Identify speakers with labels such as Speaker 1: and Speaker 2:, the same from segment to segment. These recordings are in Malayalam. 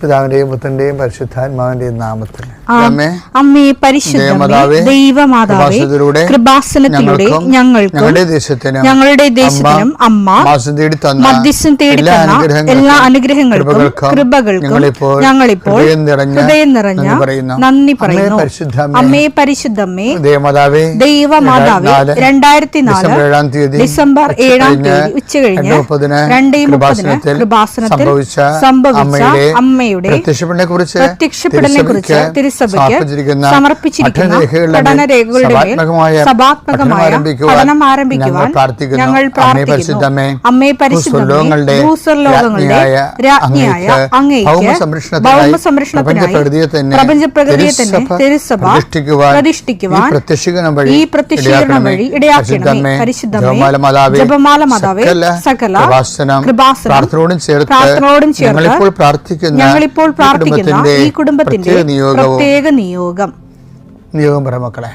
Speaker 1: പിതാവിന്റെയും പുത്രന്റെയും പരിശുദ്ധാത്മാവിന്റെയും നാമത്തിൽ
Speaker 2: അമ്മേ പരിശുദ്ധമേ ദൈവമാതാവേ കൃപാസനത്തിലൂടെ ഞങ്ങൾക്കും ഞങ്ങളുടെ ദേശത്തിനും അമ്മ മധ്യസ്ഥം തേടി തന്ന എല്ലാ അനുഗ്രഹങ്ങൾക്കും കൃപകൾക്കും ഞങ്ങളിപ്പോൾ ഹൃദയം നിറഞ്ഞ നന്ദി പറയുന്നു. അമ്മേ പരിശുദ്ധമേ ദൈവമാതാവേ 2004 ഡിസംബർ 7 ഉച്ചകഴിഞ്ഞ് 2:30 കൃപാസനത്തിൽ സംഭവിച്ച അമ്മയുടെ പ്രത്യക്ഷപ്പെടലിനെ കുറിച്ച് തിരുസഭയ്ക്ക് സമർപ്പിച്ചിരിക്കുന്ന പഠനരേഖകളുടെ മേൽ സഭാത്മകമായ പഠനം ആരംഭിക്കുവാൻ ഞങ്ങൾ പ്രാർത്ഥിക്കുന്നു. അമ്മേ പരിശുദ്ധമേ ഭൂസ്വർലോകങ്ങളുടെ രാജ്ഞിയായ അങ്ങേയ്ക്ക് ഭൗമസംരക്ഷണത്തിനായി പ്രപഞ്ചപ്രകൃതിയെ തന്നെ തിരുസഭ പ്രതിഷ്ഠിക്കുവാൻ ഈ പ്രത്യക്ഷീകരണം വഴി ഇടയാക്കണമേ. പരിശുദ്ധമേ ജപമാല മാതാവേ സകല കൃപാസനം പ്രാർത്ഥനയോടും ചേർത്ത് ഞങ്ങളിപ്പോൾ പ്രാർത്ഥിക്കുന്ന ഈ കുടുംബത്തിന്റെ പ്രത്യേക നിയോഗം
Speaker 1: പറ മക്കളെ.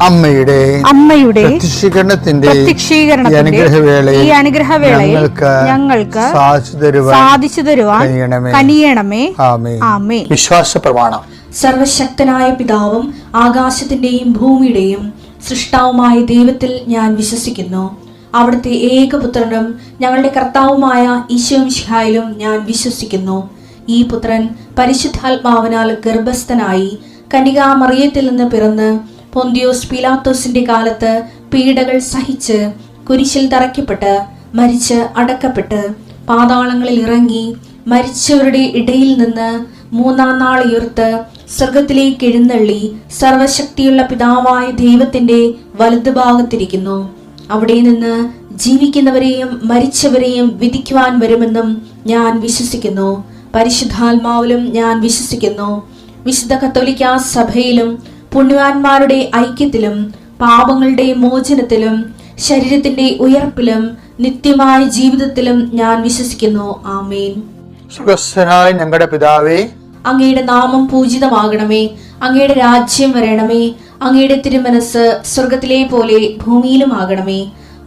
Speaker 2: അമ്മയുടെ
Speaker 1: പ്രത്യക്ഷീകരണത്തിന്റെ
Speaker 2: ഈ അനുഗ്രഹവേളയിൽ ഞങ്ങൾക്ക് സാധിച്ചു തരുവാൻ കനിയണമേ. ആമേൻ.
Speaker 1: വിശ്വാസ പ്രമാണം.
Speaker 3: സർവശക്തനായ പിതാവും ആകാശത്തിന്റെയും ഭൂമിയുടെയും സൃഷ്ടാവുമായ ദൈവത്തിൽ ഞാൻ വിശ്വസിക്കുന്നു. അവിടുത്തെ ഏകപുത്രനും ഞങ്ങളുടെ കർത്താവുമായ ഈശോമിശിഹായിലും ഞാൻ വിശ്വസിക്കുന്നു. ഈ പുത്രൻ പരിശുദ്ധാത്മാവിനാൽ ഗർഭസ്ഥനായി കന്യകാമറിയത്തിൽ നിന്ന് പിറന്ന് പൊന്തിയോസ് പീലാത്തോസിന്റെ കാലത്ത് പീഡകൾ സഹിച്ച് കുരിശിൽ തറയ്ക്കപ്പെട്ട് മരിച്ച് അടക്കപ്പെട്ട് പാതാളങ്ങളിൽ ഇറങ്ങി മരിച്ചവരുടെ ഇടയിൽ നിന്ന് 3-ാം നാൾ ഉയർത്ത് സ്വർഗത്തിലേക്ക് എഴുന്നള്ളി സർവശക്തിയുള്ള പിതാവായ ദൈവത്തിന്റെ വലതുഭാഗത്തിരിക്കുന്നു. അവിടെ നിന്ന് ജീവിക്കുന്നവരെയും മരിച്ചവരെയും വിധിക്കുവാൻ വരുമെന്നും ഞാൻ വിശ്വസിക്കുന്നു. പരിശുദ്ധാത്മാവിലും ഞാൻ വിശ്വസിക്കുന്നു. വിശുദ്ധ കത്തോലിക്കാ സഭയിലും പുണ്യവാന്മാരുടെ ഐക്യത്തിലും പാപങ്ങളുടെ മോചനത്തിലും ശരീരത്തിന്റെ ഉയർപ്പിലും നിത്യമായ ജീവിതത്തിലും ഞാൻ വിശ്വസിക്കുന്നു. ആമേൻ.
Speaker 1: സുഖസ്ഥനായ ഞങ്ങളുടെ പിതാവേ,
Speaker 3: അങ്ങയുടെ നാമം പൂജിതമാകണമേ. അങ്ങയുടെ രാജ്യം വരണമേ. അങ്ങയുടെ തിരുമനസ് സ്വർഗത്തിലെ പോലെ ഭൂമിയിലും ആകണമേ.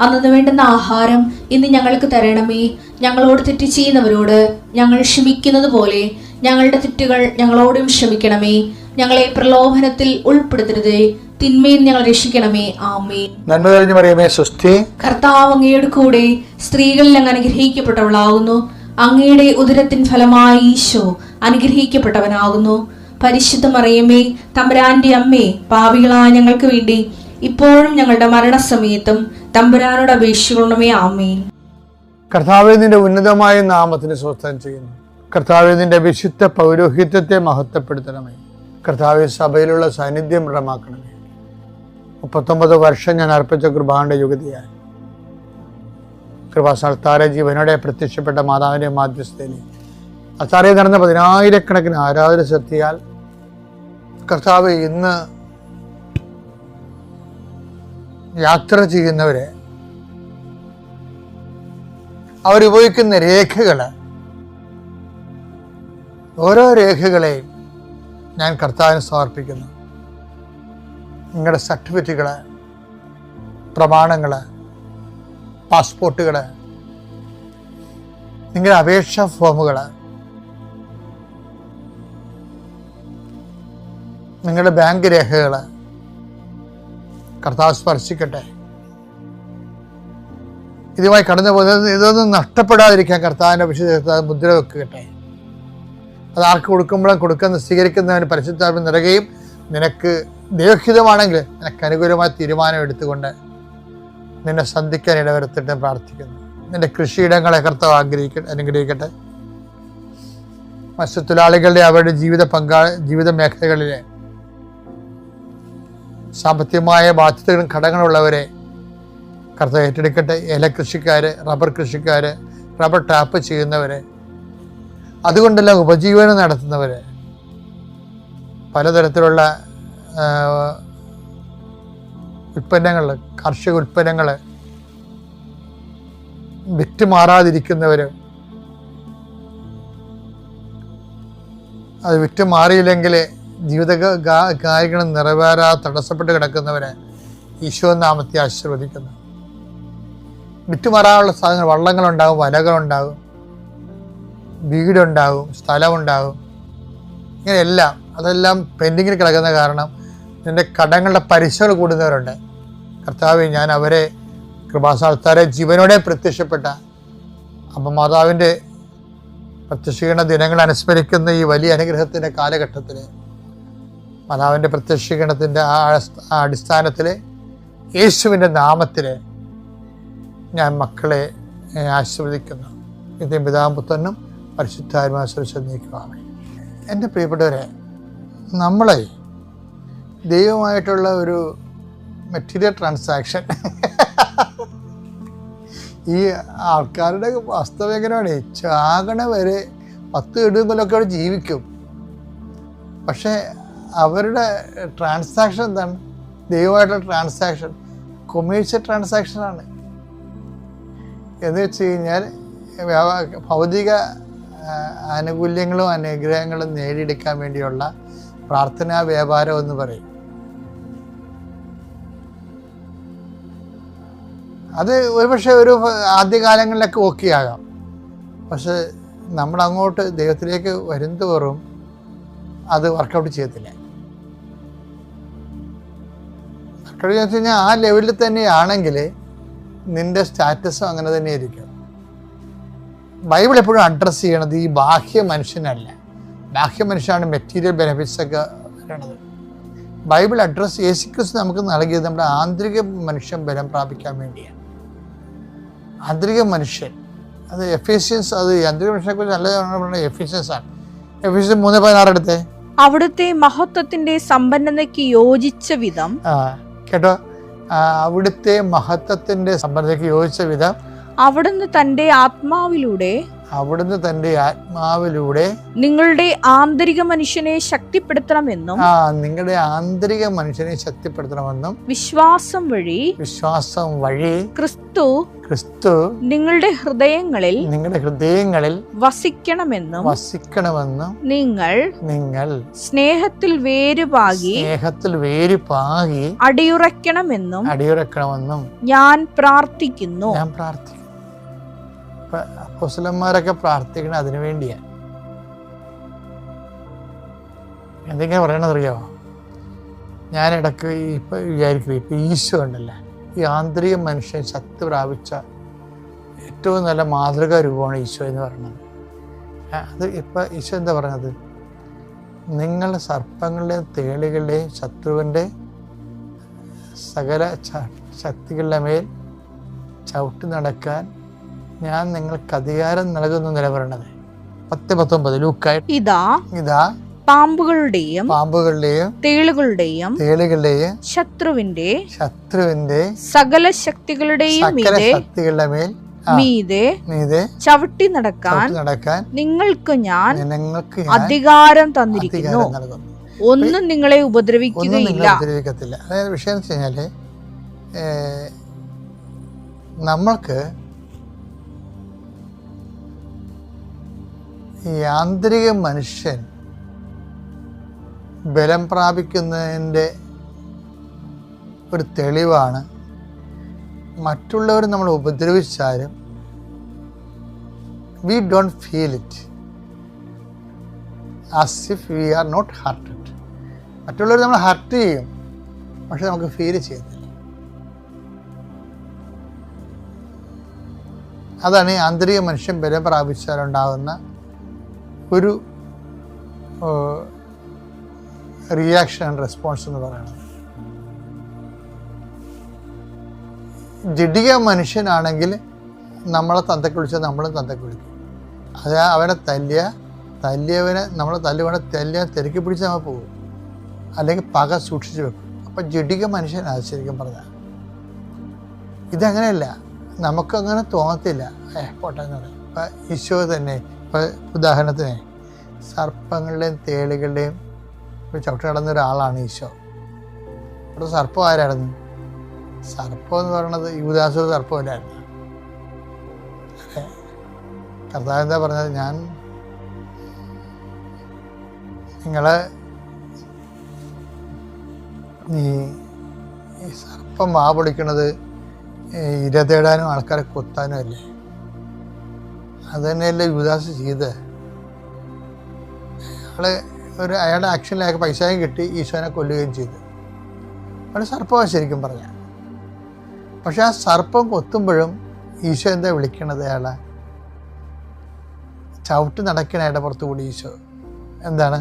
Speaker 3: അന്നു വേണ്ടുന്ന ആഹാരം ഇന്ന് ഞങ്ങൾക്ക് തരണമേ. ഞങ്ങളോട് തെറ്റ് ചെയ്യുന്നവരോട് ഞങ്ങൾ ക്ഷമിക്കുന്നത് പോലെ ഞങ്ങളുടെ തെറ്റുകൾ ഞങ്ങളോടും ക്ഷമിക്കണമേ. ഞങ്ങളെ പ്രലോഭനത്തിൽ ഉൾപ്പെടുത്തരുതേ, തിന്മയിൽ ഞങ്ങൾ രക്ഷിക്കണമേ. ആമേൻ.
Speaker 1: നന്മ നിറഞ്ഞ മറിയമേ സ്വസ്തി,
Speaker 3: കർത്താവ് അങ്ങയുടെ കൂടെ സ്ത്രീകളിൽ അങ്ങ് അനുഗ്രഹിക്കപ്പെട്ടവളാകുന്നു. അങ്ങയുടെ ഉദരത്തിൻ ഫലമായി ഈശോ അനുഗ്രഹിക്കപ്പെട്ടവനാകുന്നു. പരിശുദ്ധ മറിയമേ തമ്പുരാന്റെ അമ്മേ, പാപികളായ ഞങ്ങൾക്ക് വേണ്ടി ഇപ്പോഴും ഞങ്ങളുടെ മരണസമയത്തും തമ്പുരാനോട് അപേക്ഷിക്കണമേ. ആമേൻ.
Speaker 1: കർത്താവേ നിന്റെ ഉന്നതമായ നാമത്തിന് സ്വസ്ഥം ചെയ്യുന്നു. കർത്താവേ നിന്റെ വിശുദ്ധ പൗരോഹിത്യത്തെ മഹത്വപ്പെടുത്തണമേ. കർത്താവെ സഭയിലുള്ള സാന്നിധ്യം ദൃഢമാക്കണമേ. 39 വർഷം ഞാൻ അർപ്പിച്ച കൃപാന്റെ യുഗതിയായി കൃപാസ്ഥാന ജീവനോടെ പ്രത്യക്ഷപ്പെട്ട മാതാവിന്റെ മാധ്യസ്ഥനെ അത്താറെ നടന്ന 10,000-കണക്കിന് ആരാധന ശക്തിയാൽ കർത്താവ് ഇന്ന് യാത്ര ചെയ്യുന്നവരെ അവരുപയോഗിക്കുന്ന രേഖകള്, ഓരോ രേഖകളെയും ഞാൻ കർത്താവിന് സമർപ്പിക്കുന്നു. നിങ്ങളുടെ സർട്ടിഫിക്കറ്റുകള്, പ്രമാണങ്ങള്, പാസ്പോർട്ടുകള്, നിങ്ങളുടെ അപേക്ഷാ ഫോമുകള്, നിങ്ങളുടെ ബാങ്ക് രേഖകള് കർത്താവ് സ്പർശിക്കട്ടെ. ഇതുമായി കടന്നു പോകുന്നത് ഇതൊന്നും നഷ്ടപ്പെടാതിരിക്കാൻ കർത്താവിൻ്റെ വിശുദ്ധ മുദ്ര വെക്കട്ടെ. അത് ആർക്ക് കൊടുക്കുമ്പോഴും സ്വീകരിക്കുന്നവന് പരിശുദ്ധാത്മ നിറയുകയും നിനക്ക് ദൈവഹിതമാണെങ്കിൽ നിനക്ക് അനുകൂലമായ തീരുമാനം എടുത്തുകൊണ്ട് നിന്നെ സന്ധിക്കാൻ ഇടവരുത്തിട്ട് പ്രാർത്ഥിക്കുന്നു. നിന്റെ കൃഷിയിടങ്ങളെ കർത്താവ് അനുഗ്രഹിക്കട്ടെ. മത്സ്യത്തൊഴിലാളികളുടെ അവരുടെ ജീവിത മേഖലകളിലെ സാമ്പത്തികമായ ബാധ്യതകളും ഘടകങ്ങളുള്ളവരെ കർത്താവ് ഏറ്റെടുക്കട്ടെ. കൃഷിക്കാര്, റബ്ബർ കൃഷിക്കാര്, റബ്ബർ ടാപ്പ് ചെയ്യുന്നവരെ, അതുകൊണ്ടെല്ലാം ഉപജീവനം നടത്തുന്നവര്, പലതരത്തിലുള്ള ഉൽപ്പന്നങ്ങൾ, കാർഷിക ഉൽപ്പന്നങ്ങൾ വിറ്റുമാറാതിരിക്കുന്നവര്, അത് വിറ്റുമാറിയില്ലെങ്കിൽ ജീവിത കാര്യങ്ങൾ നിറവേറാതെ തടസ്സപ്പെട്ട് കിടക്കുന്നവരെ ഈശോ നാമത്തെ ആശീർവദിക്കുന്നു. വിറ്റുമാറാനുള്ള സാധനങ്ങൾ, വള്ളങ്ങളുണ്ടാകും, വലകളുണ്ടാകും, വീടുണ്ടാകും, സ്ഥലമുണ്ടാകും, ഇങ്ങനെയെല്ലാം അതെല്ലാം പെൻഡിങ്ങിൽ കിടക്കുന്ന കാരണം നിന്റെ കടങ്ങളുടെ പലിശകൾ കൂടുന്നവരുണ്ട്. കർത്താവേ, ഞാൻ അവരെ കൃപാസ്ഥാനത്താരെ ജീവനോടെ പ്രത്യക്ഷപ്പെട്ട അപ്പം മാതാവിൻ്റെ പ്രത്യക്ഷീകരണ ദിനങ്ങൾ അനുസ്മരിക്കുന്ന ഈ വലിയ അനുഗ്രഹത്തിൻ്റെ കാലഘട്ടത്തിൽ മാതാവിൻ്റെ പ്രത്യക്ഷീകരണത്തിൻ്റെ ആ അടിസ്ഥാനത്തിൽ യേശുവിൻ്റെ നാമത്തിൽ ഞാൻ മക്കളെ ആശീർവദിക്കുന്നു. ഇതിൻ്റെ പിതാവും പുത്രനും പരിശുദ്ധാത്മാവിനെ നീക്കുവാമേ. എൻ്റെ പ്രിയപ്പെട്ടവരെ, നമ്മളെ ദൈവമായിട്ടുള്ള ഒരു മെറ്റീരിയൽ ട്രാൻസാക്ഷൻ ഈ ആൾക്കാരുടെ വാസ്തവം എങ്ങനെയാണ്? ചാകണ വരെ 10 ഇടുമ്പലൊക്കെ അവിടെ ജീവിക്കും. പക്ഷേ അവരുടെ ട്രാൻസാക്ഷൻ എന്താണ്? ദൈവമായിട്ടുള്ള ട്രാൻസാക്ഷൻ കൊമേഴ്ഷ്യൽ ട്രാൻസാക്ഷനാണ്. എന്ന് വെച്ച് കഴിഞ്ഞാൽ ഭൗതിക ആനുകൂല്യങ്ങളും അനുഗ്രഹങ്ങളും നേടിയെടുക്കാൻ വേണ്ടിയുള്ള പ്രാർത്ഥനാ വ്യാപാരം എന്ന് പറയും. അത് ഒരുപക്ഷെ ഒരു ആദ്യകാലങ്ങളിലൊക്കെ ഓക്കെ ആകാം. പക്ഷെ നമ്മളങ്ങോട്ട് ദൈവത്തിലേക്ക് വരുന്തോറും അത് വർക്കൗട്ട് ചെയ്യത്തില്ല. വർക്കൗട്ട് എന്ന് വെച്ച് കഴിഞ്ഞാൽ ആ ലെവലിൽ തന്നെയാണെങ്കിൽ നിന്റെ സ്റ്റാറ്റസും അങ്ങനെ തന്നെ ആയിരിക്കും. ബൈബിൾ എപ്പോഴും അഡ്രസ്സ് ചെയ്യണത് ഈ ബാഹ്യ മനുഷ്യനല്ല. ബാഹ്യ മനുഷ്യനാണ് മെറ്റീരിയൽ ബെനിഫിറ്റ്സ് ഒക്കെ വരണത്. ബൈബിൾ അഡ്രസ്സ് യേശുക്രിസ്തു നമുക്ക് നൽകിയത് നമ്മുടെ ആന്തരിക മനുഷ്യൻ ബലം പ്രാപിക്കാൻ വേണ്ടിയാണ്. ആന്തരിക മനുഷ്യൻ, അത് എഫേഷ്യൻസ്, അത് ആന്തരിക മനുഷ്യനെ കുറിച്ച് നല്ല എഫേഷ്യൻസ് ആണ്. എഫേഷ്യൻസ് 3:16 എടുത്തേ.
Speaker 2: അവിടുത്തെ മഹത്വത്തിന്റെ സമ്പന്നതയ്ക്ക് യോജിച്ച വിധം,
Speaker 1: കേട്ടോ, അവിടുത്തെ മഹത്വത്തിന്റെ സമ്പന്നതയ്ക്ക് യോജിച്ച വിധം
Speaker 2: അവിടുന്ന് തന്റെ ആത്മാവിലൂടെ നിങ്ങളുടെ ആന്തരിക മനുഷ്യനെ ശക്തിപ്പെടുത്തണമെന്നും
Speaker 1: നിങ്ങളുടെ ആന്തരിക മനുഷ്യനെ ശക്തിപ്പെടുത്തണമെന്നും
Speaker 2: വിശ്വാസം വഴി ക്രിസ്തു നിങ്ങളുടെ ഹൃദയങ്ങളിൽ വസിക്കണമെന്നും നിങ്ങൾ സ്നേഹത്തിൽ വേരുപാകി അടിയുറക്കണമെന്നും ഞാൻ പ്രാർത്ഥിക്കുന്നു.
Speaker 1: അപ്പോസ്തലന്മാരൊക്കെ പ്രാർത്ഥിക്കണം അതിനു വേണ്ടിയാണ്. എന്തെങ്കിലും പറയണതറിയാമോ? ഞാൻ ഇടയ്ക്ക് ഇപ്പം വിചാരിക്കും, ഇപ്പം ഈശോ ഉണ്ടല്ലോ, ഈ ആന്തരിക മനുഷ്യൻ ശക്തി പ്രാപിച്ച ഏറ്റവും നല്ല മാതൃകാ രൂപമാണ് ഈശോ എന്ന് പറയുന്നത്. അത് ഇപ്പം ഈശോ എന്താ പറഞ്ഞത്? നിങ്ങൾ സർപ്പങ്ങളുടെയും തേളുകളുടെയും ശത്രുവിൻ്റെ സകല ശക്തികളുടെ മേൽ ചവിട്ടി നടക്കാൻ ഞാൻ നിങ്ങൾക്ക് അധികാരം നൽകുന്നു നിലപറയണത്. 10:19 ലൂക്കായി. ഇതാ പാമ്പുകളുടെയും തേളുകളുടെയും ശത്രുവിന്റെ സകല ശക്തികളുടെയും മീതെ ചവിട്ടി നടക്കാൻ നിങ്ങൾക്ക് ഞാൻ അധികാരം തന്നിരിക്കുന്നു. ഒന്നും നിങ്ങളെ ഉപദ്രവിക്കുകയില്ല. അതായത് വിഷയം എന്ന് വെച്ച് കഴിഞ്ഞാല് നമ്മൾക്ക് ഈ ആന്തരിക മനുഷ്യൻ ബലം പ്രാപിക്കുന്നതിൻ്റെ ഒരു തെളിവാണ് മറ്റുള്ളവർ നമ്മൾ ഉപദ്രവിച്ചാലും we don't feel it as if we are not hurted. മറ്റുള്ളവർ നമ്മൾ ഹർട്ട് ചെയ്യും, പക്ഷെ നമുക്ക് ഫീൽ ചെയ്യത്തില്ല. അതാണ് ഈ ആന്തരിക മനുഷ്യൻ ബലം പ്രാപിച്ചാലുണ്ടാകുന്ന ഒരു റിയാക്ഷൻ ആൻഡ് റെസ്പോൺസ് എന്ന് പറയുന്നത്. ജഡിക മനുഷ്യനാണെങ്കിൽ നമ്മളെ തന്തയ്ക്ക് വിളിച്ചാൽ നമ്മളും തന്തയ്ക്ക് വിളിക്കും. അത് അവനെ തല്ലിയവനെ നമ്മളെ തല്ലിയ തിരക്കി പിടിച്ച് നമ്മൾ പോകും, അല്ലെങ്കിൽ പക സൂക്ഷിച്ച് വെക്കും. അപ്പം ജഡിക മനുഷ്യനാണ് ശരിക്കും പറഞ്ഞാൽ. ഇതങ്ങനെയല്ല, നമുക്കങ്ങനെ തോന്നത്തില്ല. പോട്ടെ എന്ന് പറയും. ഇപ്പം ഈശോ തന്നെ, ഇപ്പം ഉദാഹരണത്തിന് സർപ്പങ്ങളുടെയും തേളുകളുടെയും ചവിട്ട് നടന്ന ഒരാളാണ് ഈശോ. അവിടെ സർപ്പം ആരായിരുന്നു? സർപ്പം എന്ന് പറയുന്നത് യൂദാസ് സർപ്പമല്ലായിരുന്നു. കർത്താവ് എന്താ പറഞ്ഞത്? ഞാൻ നിങ്ങളെ ഈ സർപ്പം വാ പൊളിക്കണത് ഇര തേടാനും ആൾക്കാരെ കൊത്താനും അല്ലേ? അത് തന്നെയല്ലേ യൂദാസ് ചെയ്ത്. അയാളുടെ ആക്ഷനിൽ അയാൾക്ക് പൈസയും കിട്ടി, ഈശോനെ കൊല്ലുകയും ചെയ്തു. അത് സർപ്പമാണ് ശരിക്കും പറഞ്ഞാൽ. പക്ഷെ ആ സർപ്പം കൊത്തുമ്പോഴും ഈശോ എന്താ വിളിക്കണത്? അയാളെ ചവിട്ട് നടക്കണ അയാളുടെ പുറത്തു കൂടി ഈശോ എന്താണ്?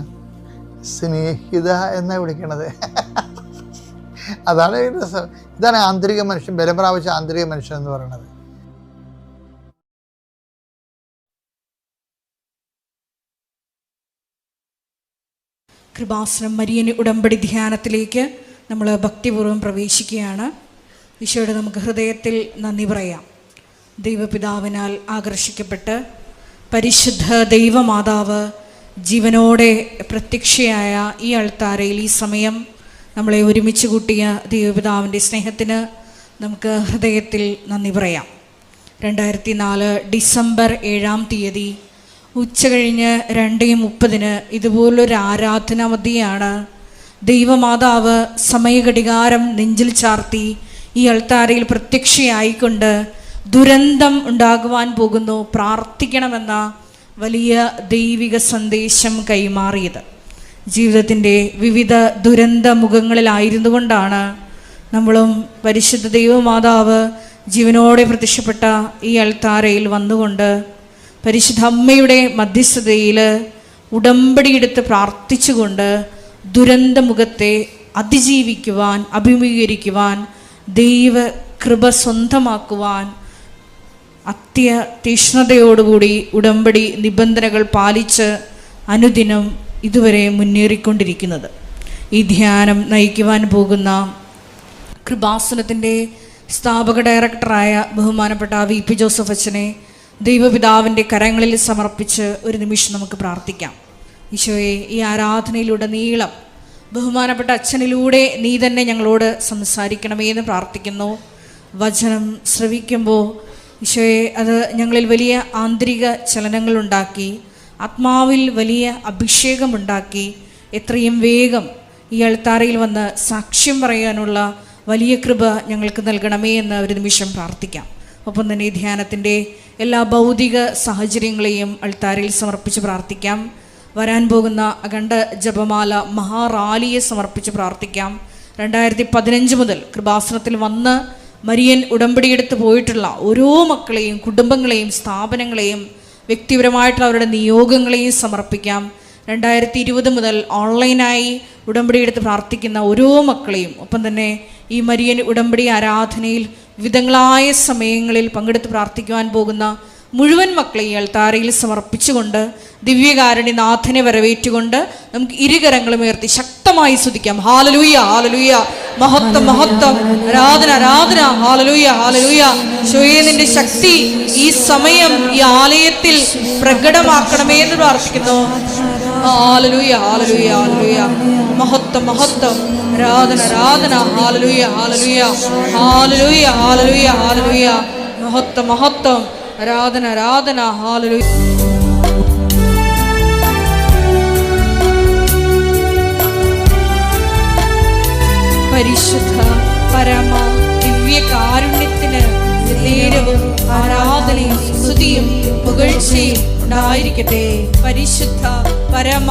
Speaker 1: സ്നേഹിത എന്നാ വിളിക്കണത്. അതാണ് രസം. ഇതാണ് ആന്തരിക മനുഷ്യൻ, ബലം പ്രാപിച്ച ആന്തരിക മനുഷ്യൻ എന്ന് പറയുന്നത്.
Speaker 4: കൃപാസനം മരിയൻ ഉടമ്പടി ധ്യാനത്തിലേക്ക് നമ്മൾ ഭക്തിപൂർവ്വം പ്രവേശിക്കുകയാണ്. ഈശോയുടെ നമുക്ക് ഹൃദയത്തിൽ നന്ദി പറയാം. ദൈവപിതാവിനാൽ ആകർഷിക്കപ്പെട്ട് പരിശുദ്ധ ദൈവമാതാവ് ജീവനോടെ പ്രത്യക്ഷയായ ഈ അൾത്താരയിൽ ഈ സമയം നമ്മളെ ഒരുമിച്ച് കൂട്ടിയ ദൈവപിതാവിൻ്റെ സ്നേഹത്തിന് നമുക്ക് ഹൃദയത്തിൽ നന്ദി പറയാം. 2004 ഡിസംബർ 7-ാം തീയതി ഉച്ചകഴിഞ്ഞ് 2:30 ഇതുപോലൊരു ആരാധനാമധ്യയാണ് ദൈവമാതാവ് സമയഘടികാരം നെഞ്ചിൽ ചാർത്തി ഈ അൾത്താരയിൽ പ്രത്യക്ഷയായിക്കൊണ്ട് ദുരന്തം ഉണ്ടാകുവാൻ പോകുന്നു, പ്രാർത്ഥിക്കണമെന്ന വലിയ ദൈവിക സന്ദേശം കൈമാറിയത്. ജീവിതത്തിൻ്റെ വിവിധ ദുരന്ത മുഖങ്ങളിലായിരുന്നു കൊണ്ടാണ് നമ്മളും പരിശുദ്ധ ദൈവമാതാവ് ജീവനോടെ പ്രത്യക്ഷപ്പെട്ട ഈ അൾത്താരയിൽ വന്നുകൊണ്ട് പരിശുദ്ധ അമ്മയുടെ മധ്യസ്ഥതയിൽ ഉടമ്പടിയെടുത്ത് പ്രാർത്ഥിച്ചുകൊണ്ട് ദുരന്തമുഖത്തെ അതിജീവിക്കുവാൻ, അഭിമുഖീകരിക്കുവാൻ, ദൈവ കൃപ സ്വന്തമാക്കുവാൻ തീഷ്ണതയോടുകൂടി ഉടമ്പടി നിബന്ധനകൾ പാലിച്ച് അനുദിനം ഇതുവരെ മുന്നേറിക്കൊണ്ടിരിക്കുന്നത്. ഈ ധ്യാനം നയിക്കുവാൻ പോകുന്ന കൃപാസനത്തിൻ്റെ സ്ഥാപക ഡയറക്ടറായ ബഹുമാനപ്പെട്ട VP ജോസഫ് അച്ഛനെ ദൈവപിതാവിൻ്റെ കരങ്ങളിൽ സമർപ്പിച്ച് ഒരു നിമിഷം നമുക്ക് പ്രാർത്ഥിക്കാം. ഈശോയെ, ഈ ആരാധനയിലുടനീളം ബഹുമാനപ്പെട്ട അച്ഛനിലൂടെ നീ തന്നെ ഞങ്ങളോട് സംസാരിക്കണമേ എന്ന് പ്രാർത്ഥിക്കുന്നു. വചനം ശ്രവിക്കുമ്പോൾ ഈശോയെ, അത് ഞങ്ങളിൽ വലിയ ആന്തരിക ചലനങ്ങളുണ്ടാക്കി, ആത്മാവിൽ വലിയ അഭിഷേകമുണ്ടാക്കി എത്രയും വേഗം ഈ അൾത്താരയിൽ വന്ന് സാക്ഷ്യം പറയാനുള്ള വലിയ കൃപ ഞങ്ങൾക്ക് നൽകണമേ എന്ന് ഒരു നിമിഷം പ്രാർത്ഥിക്കാം. ഒപ്പം തന്നെ ഈ ധ്യാനത്തിൻ്റെ എല്ലാ ഭൗതിക സാഹചര്യങ്ങളെയും അൾത്താരയിൽ സമർപ്പിച്ച് പ്രാർത്ഥിക്കാം. വരാൻ പോകുന്ന അഖണ്ഡ ജപമാല മഹാറാലിയെ സമർപ്പിച്ച് പ്രാർത്ഥിക്കാം. 2015 മുതൽ കൃപാസനത്തിൽ വന്ന് മരിയൻ ഉടമ്പടിയെടുത്ത് പോയിട്ടുള്ള ഓരോ മക്കളെയും, കുടുംബങ്ങളെയും, സ്ഥാപനങ്ങളെയും, വ്യക്തിപരമായിട്ടുള്ള അവരുടെ നിയോഗങ്ങളെയും സമർപ്പിക്കാം. 2020 മുതൽ ഓൺലൈനായി ഉടമ്പടിയെടുത്ത് പ്രാർത്ഥിക്കുന്ന ഓരോ മക്കളെയും, ഒപ്പം തന്നെ ഈ മരിയൻ ഉടമ്പടി ആരാധനയിൽ വിവിധങ്ങളായ സമയങ്ങളിൽ പങ്കെടുത്ത് പ്രാർത്ഥിക്കുവാൻ പോകുന്ന മുഴുവൻ മക്കളെയും അൾത്താരയിൽ സമർപ്പിച്ചുകൊണ്ട് ദിവ്യകാരുണ്യനാഥനെ വരവേറ്റുകൊണ്ട് നമുക്ക് ഇരുകരങ്ങളും ഉയർത്തി ശക്തമായി സ്തുതിക്കാം. ഹാലലൂയ, ഹാലലൂയ, മഹത്വം, മഹത്വം, ആരാധന, ആരാധന, ഹാലലൂയ, ഹാലലൂയ. ഈശോയേ, നിന്റെ ശക്തി ഈ സമയം ഈ ആലയത്തിൽ പ്രകടമാക്കണമേ എന്ന് പ്രാർത്ഥിക്കുന്നു. ഹാലലൂയ, ഹാലലൂയ, ഹാലലൂയ, മഹത്വം, മഹത്വം, ആരാധന, ആരാധന, hallelujah, hallelujah, hallelujah, hallelujah, hallelujah, മഹത്വം, മഹത്വം, ആരാധന, ആരാധന, ഹാലലൂയ. പരിശുദ്ധ പരമ ദിവ്യ കാരുണ്യത്തിന് നേരവും ആരാധനയും സ്തുതിയും പുകഴ്ചയും ഉണ്ടായിരിക്കട്ടെ. പരിശുദ്ധ പരമ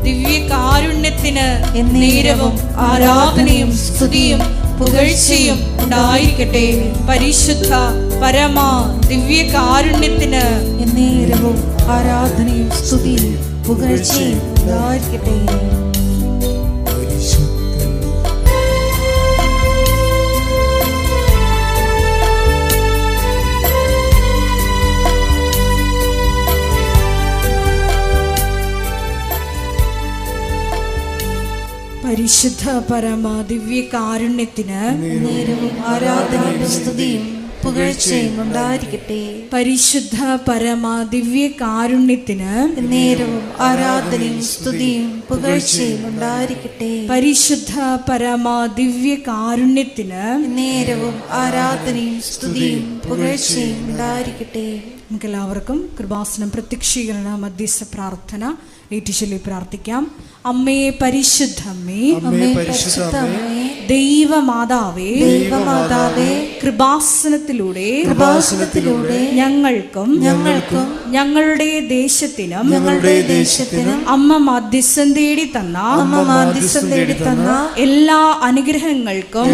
Speaker 4: ദിവ്യ കാരുണ്യത്തിന് നേരവും ആരാധനയും സ്തുതിയും പുകഴ്ചയും ഉണ്ടായിരിക്കട്ടെ. പരിശുദ്ധ പരമ ദിവ്യ കാരുണ്യത്തിന് നേരവും ആരാധനയും സ്തുതിയും പുകഴ്ചയും ഉണ്ടായിരിക്കട്ടെ. പരിശുദ്ധ പരമ ദിവ്യ കാരുണ്യത്തിന് നേരവും ആരാധനയും സ്തുതിയും പുകഴ്ചയും ഉണ്ടായിരിക്കട്ടെ. പരിശുദ്ധ പരമ ദിവ്യ കാരുണ്യത്തിന് നേരവും ആരാധനയും സ്തുതിയും പുകഴ്ചയും ഉണ്ടായിരിക്കട്ടെ. പരിശുദ്ധ പരമ ദിവ്യ കാരുണ്യത്തിന് നേരവും ആരാധനയും സ്തുതിയും പുകഴ്ചയും ഉണ്ടായിരിക്കട്ടെ. നമുക്കെല്ലാവർക്കും കൃപാസനം പ്രത്യക്ഷീകരണ മധ്യസ്ഥ പ്രാർത്ഥന ഏറ്റുചൊല്ലി പ്രാർത്ഥിക്കാം. അമ്മേ പരിശുദ്ധമ്മേ, അമ്മേ പരിശുദ്ധമ്മേ, ദൈവമാതാവേ, ദൈവമാതാവേ, കൃപാസനത്തിലൂടെ ഞങ്ങൾക്കും ഞങ്ങളുടെ ദേശത്തിനും അമ്മ മാധ്യസ്ഥം തേടി തന്ന എല്ലാ അനുഗ്രഹങ്ങൾക്കും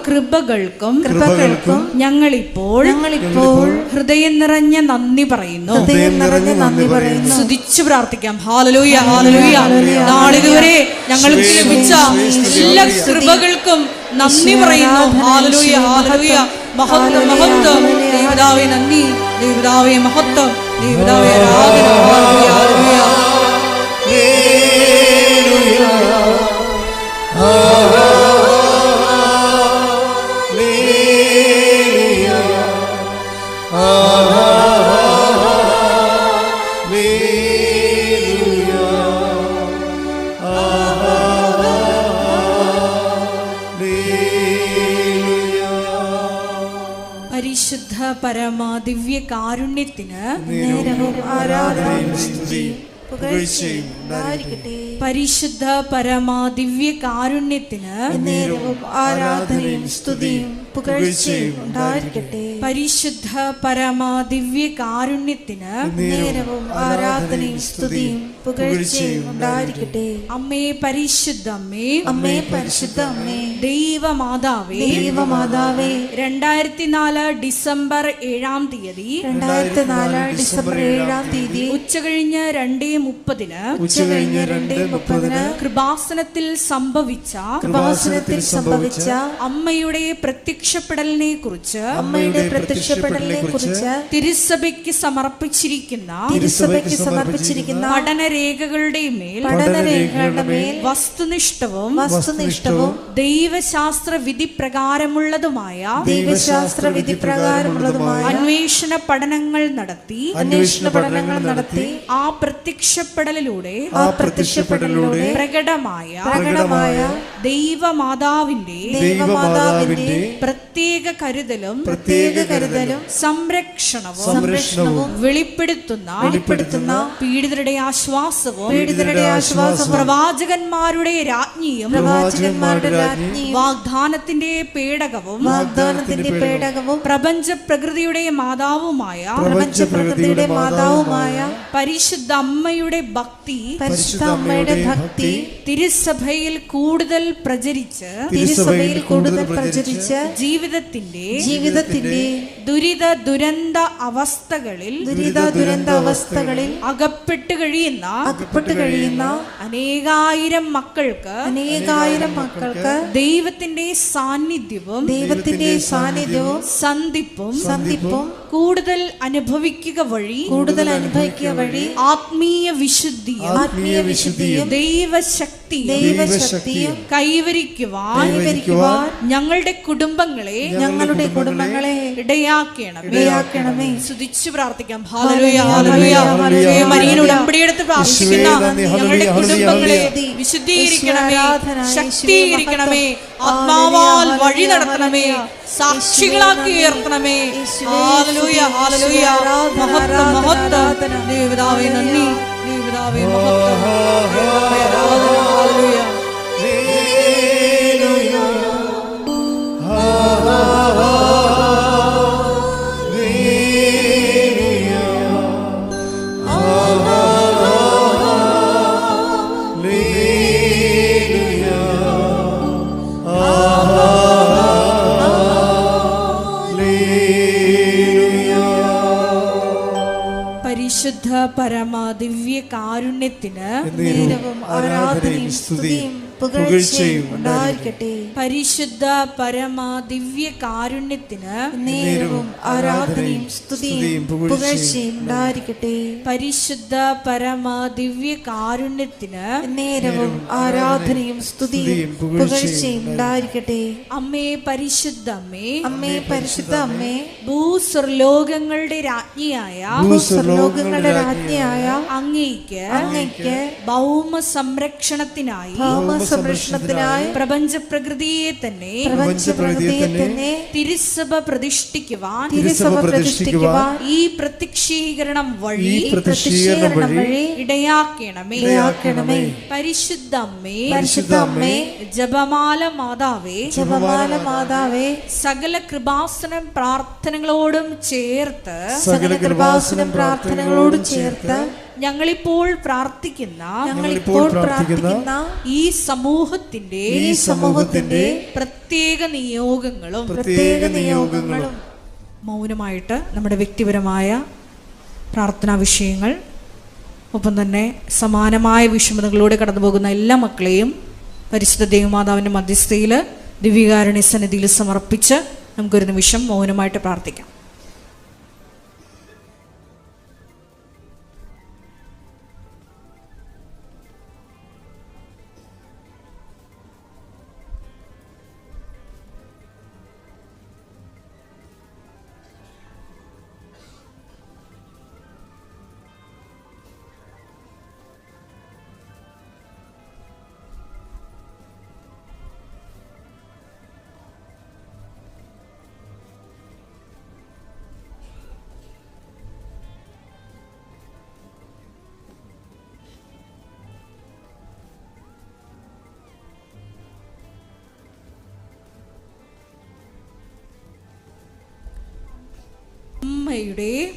Speaker 4: കൃപകൾക്കും ഞങ്ങളിപ്പോൾ ഹൃദയം നിറഞ്ഞ നന്ദി പറയുന്നു. സ്തുതിച്ചു പ്രാർത്ഥിക്കാം. Hallelujah, hallelujah. നാളിതുവരെ ഞങ്ങൾക്ക് ലഭിച്ച എല്ലാ കൃപകൾക്കും നന്ദി പറയുന്നു. ഹല്ലേലൂയ, ഹല്ലേലൂയ. മഹത്വം, മഹത്വം. ദൈവപിതാവേ നന്ദി, ദൈവപിതാവേ മഹത്വം, ദൈവപിതാവേ ആരാധന. ഹല്ലേലൂയ, പരിശുദ്ധ പരമ ദിവ്യ കാരുണ്യത്തിന് നേരവും ആരാധനയും സ്തുതിയും പുകഴ്ചയും ഉണ്ടായിരിക്കട്ടെ. പരിശുദ്ധ പരമ ദിവ്യ കാരുണ്യത്തിന് നേരവും ആരാധനയും സ്തുതിയും പുകഴ്ചയും ഉണ്ടായിരിക്കട്ടെ. പരിശുദ്ധ പരമ ദിവ്യ കാരുണ്യത്തിന് നേരവും ആരാധനയും സ്തുതിയും പുകഴ്ചയും ഉണ്ടായിരിക്കട്ടെ. അമ്മേ പരിശുദ്ധമ്മേ, അമ്മേ പരിശുദ്ധമ്മേ, ദൈവമാതാവേ, ദൈവമാതാവേ, 2004 ഡിസംബർ 7-ാം തീയതി ഉച്ചകഴിഞ്ഞ് 2:30 കൃപാസനത്തിൽ സംഭവിച്ച അമ്മയുടെ പ്രത്യക്ഷപ്പെടലിനെ കുറിച്ച് തിരുസഭയ്ക്ക് സമർപ്പിച്ചിരിക്കുന്ന പഠനരേഖകളുടെ മേൽ വസ്തുനിഷ്ഠവും ദൈവശാസ്ത്ര വിധി പ്രകാരമുള്ളതുമായ അന്വേഷണ പഠനങ്ങൾ നടത്തി ആ പ്രത്യക്ഷപ്പെടലിലൂടെ പ്രകടമായ ദൈവമാതാവിന്റെ പ്രത്യേക കരുതലും സംരക്ഷണവും വെളിപ്പെടുത്തുന്ന പീഡിതരുടെ ആശ്വാസവും പ്രവാചകന്മാരുടെ രാജ്ഞിയും വാഗ്ദാനത്തിന്റെ പേടകവും പ്രപഞ്ച പ്രകൃതിയുടെ മാതാവുമായ പരിശുദ്ധ അമ്മയുടെ ഭക്തി തിരുസഭയിൽ കൂടുതൽ പ്രചരിച്ച് ജീവിതത്തിന്റെ ദുരിത ദുരന്ത അവസ്ഥകളിൽ അകപ്പെട്ട് കഴിയുന്ന അനേകായിരം മക്കൾക്ക് ദൈവത്തിന്റെ സാന്നിധ്യവും സന്ധിപ്പും കൂടുതൽ അനുഭവിക്കുക വഴി ആത്മീയ വിശുദ്ധിയും ദൈവശക്തിയും കൈവരിക്കുവാൻ ഞങ്ങളുടെ കുടുംബങ്ങളെ ഇടയാക്കണമേ. സ്തുതിച്ചു പ്രാർത്ഥിക്കാം. Hallelujah, hallelujah. മരിയൻ ഉടമ്പടിയെടുത്ത് പ്രാർത്ഥിക്കുന്ന ഞങ്ങളുടെ കുടുംബങ്ങളെ വിശുദ്ധീകരിക്കണമേ, ശക്തീകരിക്കണമേ, ആത്മാവാൽ വഴി നടത്തണമേ, സാക്ഷികളാക്കി ഉയർത്തണമേ. ഹല്ലേലൂയ, ഹല്ലേലൂയ. മഹത്വം, മഹത്വം. ദൈവപിതാവേ നന്ദി, ദൈവപിതാവേ മഹത്വം, ദൈവപിതാവേ ആരാധന. ഹല്ലേലൂയ. പരിശുദ്ധ പരമ ദിവ്യ കാരുണ്യത്തിന്
Speaker 5: നേരവും ആരാധനയും സ്തുതിയും പുകഴ്ചയും ഉണ്ടായിരിക്കട്ടെ.
Speaker 4: പരിശുദ്ധ പരമ ദിവ്യ കാരുണ്യത്തിന്
Speaker 5: നേരവും ആരാധനയും സ്തുതിയും പുകഴ്ചയും ഉണ്ടായിരിക്കട്ടെ.
Speaker 4: പരിശുദ്ധ പരമ ദിവ്യ കാരുണ്യത്തിന്
Speaker 5: നേരവും ആരാധനയും സ്തുതിയും പുകഴ്ചയും ഉണ്ടായിരിക്കട്ടെ.
Speaker 4: അമ്മേ പരിശുദ്ധ അമ്മേ,
Speaker 5: അമ്മേ പരിശുദ്ധ അമ്മേ,
Speaker 4: ഭൂസ്വർലോകങ്ങളുടെ രാജ്ഞിയായ അങ്ങേയ്ക്ക് ഭൗമ സംരക്ഷണത്തിനായി പ്രപഞ്ച പ്രകൃതിയെ തന്നെ തിരുസഭ പ്രതിഷ്ഠിക്കുവാൻ ഈ പ്രത്യക്ഷീകരണം വഴി ഇടയാക്കണമേ. പരിശുദ്ധ അമ്മേ, ജപമാല മാതാവേ, സകല കൃപാസനം പ്രാർത്ഥനകളോടും ചേർത്ത് ഞങ്ങളിപ്പോൾ പ്രാർത്ഥിക്കുന്ന ഈ സമൂഹത്തിന്റെ പ്രത്യേക നിയോഗങ്ങളും മൗനമായിട്ട് നമ്മുടെ വ്യക്തിപരമായ പ്രാർത്ഥനാ വിഷയങ്ങൾ, ഒപ്പം തന്നെ സമാനമായ വിഷമതകളിലൂടെ കടന്നു പോകുന്ന എല്ലാ മക്കളെയും പരിശുദ്ധ ദേവമാതാവിൻ്റെ മധ്യസ്ഥയിൽ ദിവ്യകാരുണ്യ സന്നിധിയിൽ സമർപ്പിച്ച് നമുക്കൊരു നിമിഷം മൗനമായിട്ട് പ്രാർത്ഥിക്കാം.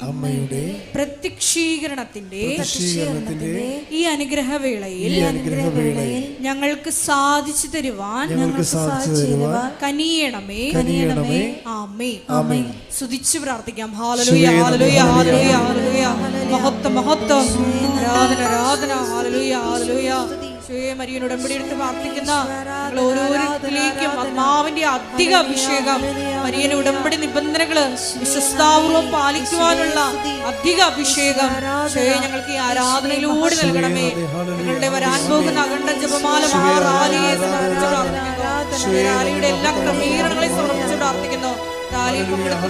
Speaker 4: അമ്മയുടെ പ്രത്യക്ഷീകരണത്തിന്റെ ഈ അനുഗ്രഹവേളയിൽ ഞങ്ങൾക്ക് സാധിച്ചു തരുവാൻ കനിയണമേ. ആമേൻ. സ്തുതിച്ചു പ്രാർത്ഥിക്കാം. ഹല്ലേലൂയ, ഹല്ലേലൂയ, ഹല്ലേലൂയ, ഹല്ലേലൂയ. മഹത്വം, മഹത്വം, ആരാധന, ആരാധന. Hallelujah, hallelujah. മരിയൻ ഉടമ്പടി എടുത്ത് പ്രാർത്ഥിക്കുന്ന ഓരോരുത്തരിലേക്കും ആത്മാവിന്റെ അധിക അഭിഷേകം, മരിയൻ ഉടമ്പടി നിബന്ധനകള് വിശ്വസ്താപൂർവം പാലിക്കുവാനുള്ള അധിക അഭിഷേകം ഞങ്ങൾക്ക് ഈ ആരാധനയിലൂടെ നൽകണമേ. ഞങ്ങളുടെ വരാൻ പോകുന്ന അഖണ്ഡ ജപമാല മഹാറാലിയെ സമർപ്പിച്ച് പ്രാർത്ഥിക്കുന്നു. റാലിയുടെ എല്ലാ ക്രമീകരണങ്ങളെ സമർപ്പിച്ച് പ്രാർത്ഥിക്കുന്നു.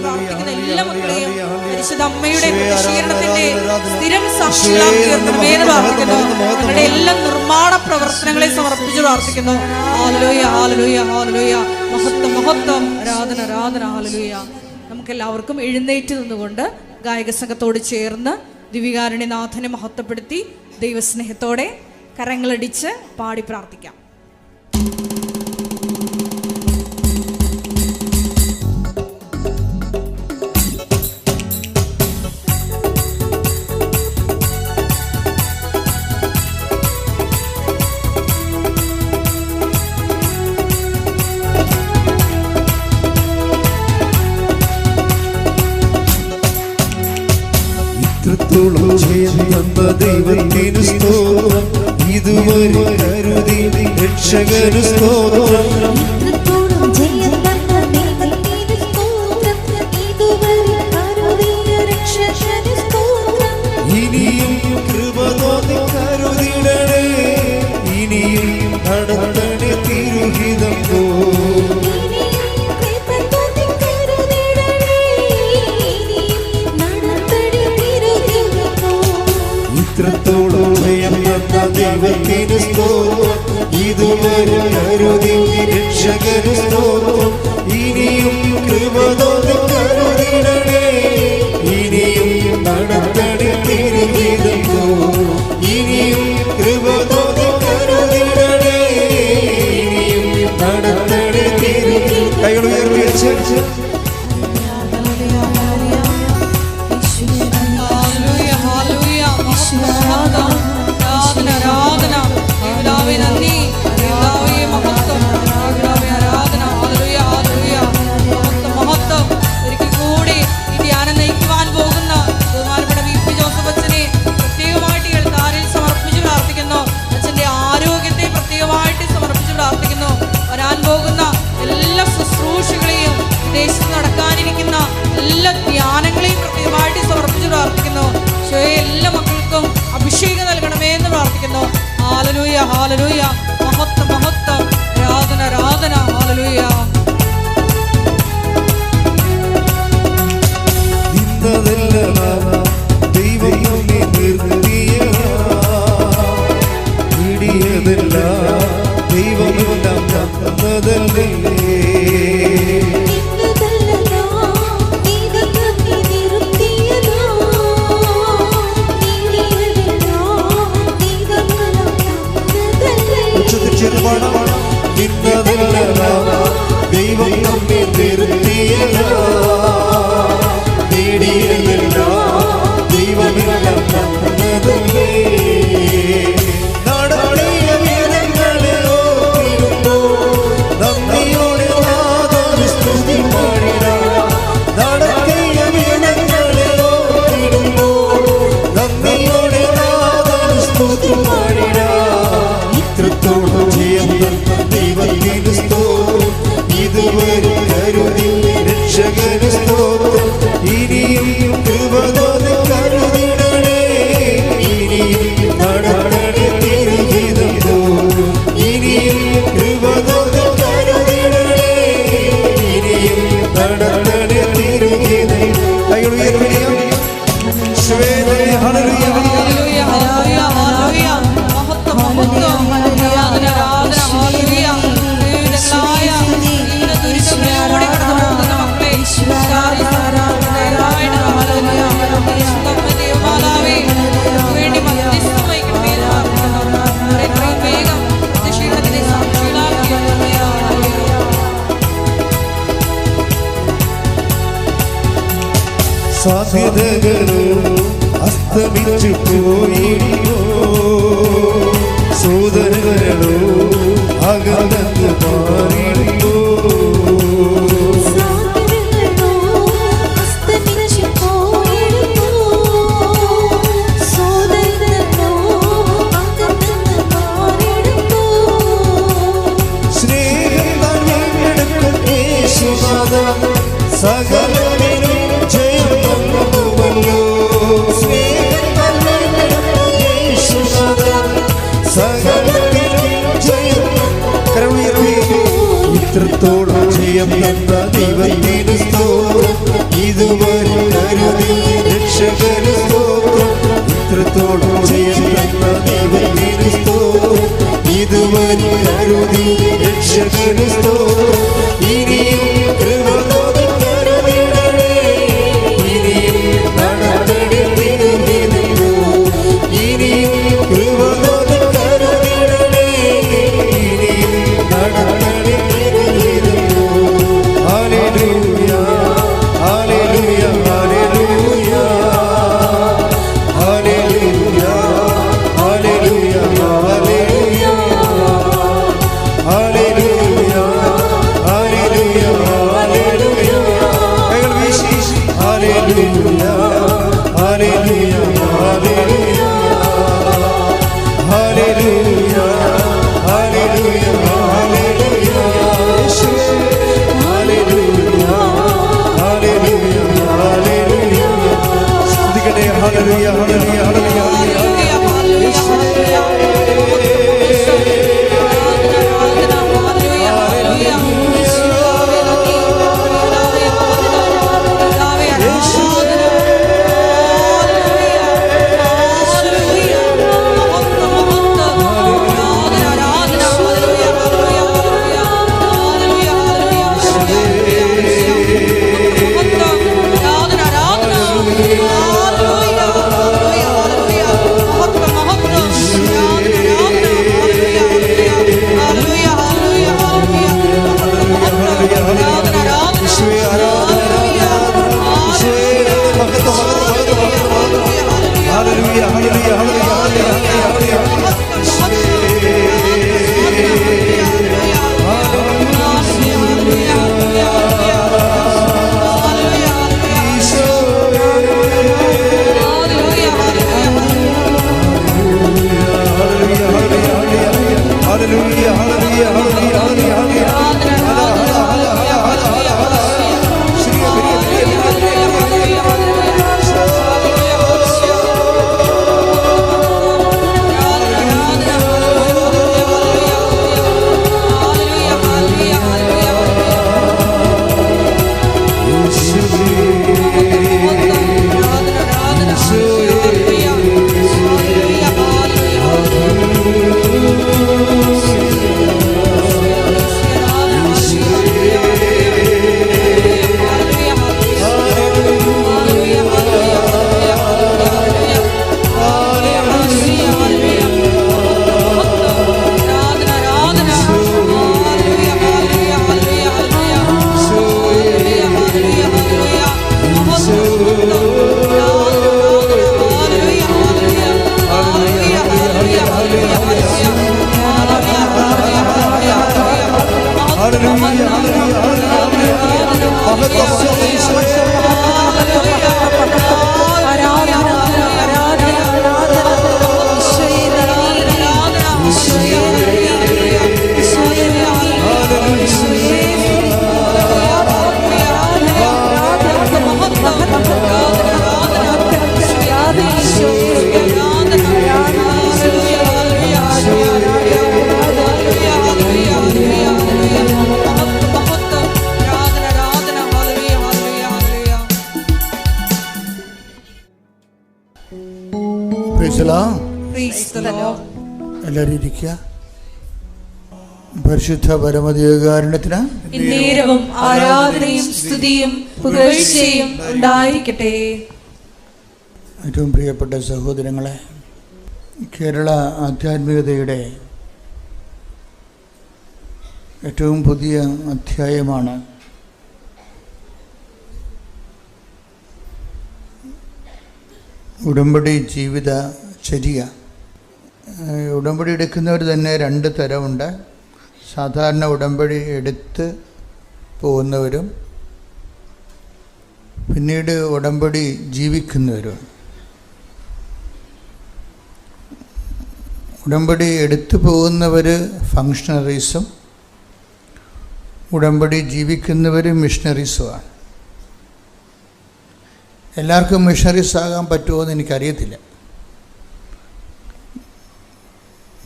Speaker 4: പ്രാർത്ഥിക്കുന്ന എല്ലാ മക്കളെയും പരിശുദ്ധ അമ്മയുടെ പ്രതിഷീകരണത്തിന്റെ സ്ഥിരം സാക്ഷികളാക്കി തീർക്കണമെന്ന് പ്രാർത്ഥിക്കുന്നു. ഞങ്ങളുടെ എല്ലാ നിർമ്മാണ പ്രവർത്തനങ്ങളെ സമർപ്പിച്ച് പ്രാർത്ഥിക്കുന്നു. ഹല്ലേലൂയ, ഹല്ലേലൂയ, ഹല്ലേലൂയ. മഹത്വം, മഹത്വം, ആരാധന, ആരാധന. ഹല്ലേലൂയ. നമുക്കെല്ലാവർക്കും എഴുന്നേറ്റ് നിന്നുകൊണ്ട് ഗായക സംഘത്തോട് ചേർന്ന് ദിവ്യകാരുണ്യനാഥനെ മഹത്വപ്പെടുത്തി ദൈവസ്നേഹത്തോടെ കരങ്ങളടിച്ച് പാടി പ്രാർത്ഥിക്കാം.
Speaker 6: ദൈവത്തിനു സ്തോത്രം, ഇതുവരെ കരുതി രക്ഷകനു സ്തോത്രം. ഇനിയും കൃപ തോന്നി കരുതിടണേ, ഇനിയും നടത്തണേ തിരുഹിതം പോ. ഇത്രത്തോളം ജയം തന്ന ദൈവത്തിനു സ്തോത്രം, ഇതുവരെ കരുതി രക്ഷകനു സ്തോത്രം. ഇനിയും കൃപ തോന്നി കരുതിടണേ, ഇനിയും നടത്തണേ തിരുഹിതം പോ. ഇനിയും കൃപ തോന്നി കരുതിടണേ, ഇനിയും നടത്തണേ തിരുഹിതം. കൈകൾ ഉയർത്തി വെച്ച്
Speaker 4: ഒരിക്കൽ കൂടി ഈ ഹല്ലേലൂയ. മഹത്വം മഹത്വം. ആരാധന ആരാധന. ഹല്ലേലൂയ.
Speaker 6: ദൈവം നമ്മെ നിർത്തിയതല്ല, ദൈവമെല്ലാം തന്നതല്ലേ. ദൈവം നമ്മെ നിർത്തിയല്ല, നേടിയതല്ല, ദൈവമെല്ലാം തന്നതല്ലേ. നടത്തിയ വേദങ്ങളെ ഓർത്തിടുമ്പോൾ നന്ദിയോടെ നാഥന് സ്തുതി പാടിടാം. നടത്തിയ വേദങ്ങളെ ഓർത്തിടുമ്പോൾ നന്ദിയോടെ നാഥന് സ്തുതി പാടിടാം. ഇത്രത്തോളം ജയം തന്ന ദൈവത്തിന് സ്തോത്രം, ഇതുവരെ കരുതി രക്ഷകന് സ്തോത്രം. ഇനിയും കൃപ തോന്നി കരുതിടണേ, ഇനിയും നടക്കണേ തിരുഹിതം തോറും. ഇനിയും കൃപ തോന്നി കരുതിടണേ, ഇനിയും നടക്കണേ തിരുഹിതം. ഹല്ലേലൂയ
Speaker 4: ഹല്ലേലൂയ ഹല്ലേലൂയ ഹല്ലേലൂയ. മഹത്വം മഹത്വം. ആരാധന ആരാധന. ഹല്ലേലൂയ. ദൈവമായ ജീവിത ദുരിതങ്ങളിലൂടെ കടന്നുപോകുന്ന മക്കളെ വേണ്ടി മധ്യസ്ഥം വഹിക്കണമേ എന്ന് പ്രാർത്ഥിക്കുന്നു. എത്രയും വേഗം പ്രതിഷേധത്തിനെ സാക്ഷികളാക്കി.
Speaker 6: സാധ്യതകളോ അസ്തമിച്ചു പോയിടിയോ, സോദരങ്ങളോ അകന്നു മാറിയോ. സ്നേഹം വീണ്ടെടുക്കും യേശുനാഥൻ, സകലതിനും ജയം നൽകുമല്ലോ. സ്നേഹം വീണ്ടെടുക്കും യേശുനാഥൻ, സകലതിനും ജയം. ഇത്രത്തോളം ജയം തന്ന ദൈവത്തിന് സ്തോത്രം, ഇതുവരെ കരുതി രക്ഷകന് സ്തോത്രം. ഇത്രത്തോളം ജയം തന്ന ദൈവത്തിന് സ്തോത്രം, ഇതുവരെ കരുതി രക്ഷകന് സ്തോത്രം. ഇനിയും കൃപ തോന്നി കരുതിടണേ, ഇനിയും നടക്കണേ തിരുഹിതം തോറും. ഇനിയും കൃപ തോന്നി കരുതിടണേ, ഇനിയും നടക്കണേ തിരുഹിതം തോറും. ഹല്ലേലൂയ ഹല്ലേലൂയ ഹല്ലേലൂയ ഹല്ലേലൂയ ഹല്ലേലൂയ ഹല്ലേലൂയ ഹല്ലേലൂയ ഹല്ലേലൂയ ഹല്ലേലൂയ. കൈകൾ വീശി ഹല്ലേലൂയ ഹല്ലേലൂയ ഹല്ലേലൂയ ഹല്ലേലൂയ ഹല്ലേലൂയ ഹല്ലേലൂയ. യേശുവേ ഹല്ലേലൂയ ഹല്ലേലൂയ ഹല്ലേലൂയ. സ്തുതിക്കട്ടെ. ഹല്ലേലൂയ ഹല്ലേലൂയ ഹല്ലേലൂയ
Speaker 1: എല്ലാവരും ഇരിക്കുക. പരിശുദ്ധ പരമദിവ്യകാരുണ്യത്തിന്
Speaker 4: നേരവും ആരാധനയും സ്തുതിയും പുകഴ്ചയും ഉണ്ടായിരിക്കട്ടെ.
Speaker 1: ഏറ്റവും പ്രിയപ്പെട്ട സഹോദരങ്ങളെ, കേരള ആധ്യാത്മികതയുടെ ഏറ്റവും പുതിയ അധ്യായമാണ് ഉടമ്പടി ജീവിത ചര്യ. ഉടമ്പടി എടുക്കുന്നവർ തന്നെ രണ്ട് തരമുണ്ട്. സാധാരണ ഉടമ്പടി എടുത്ത് പോകുന്നവരും പിന്നീട് ഉടമ്പടി ജീവിക്കുന്നവരും. ഉടമ്പടി എടുത്തു പോകുന്നവർ ഫങ്ഷണറീസും ഉടമ്പടി ജീവിക്കുന്നവർ മിഷണറീസുമാണ്. എല്ലാവർക്കും മിഷണറീസ് ആകാൻ പറ്റുമോ എന്ന് എനിക്കറിയത്തില്ല.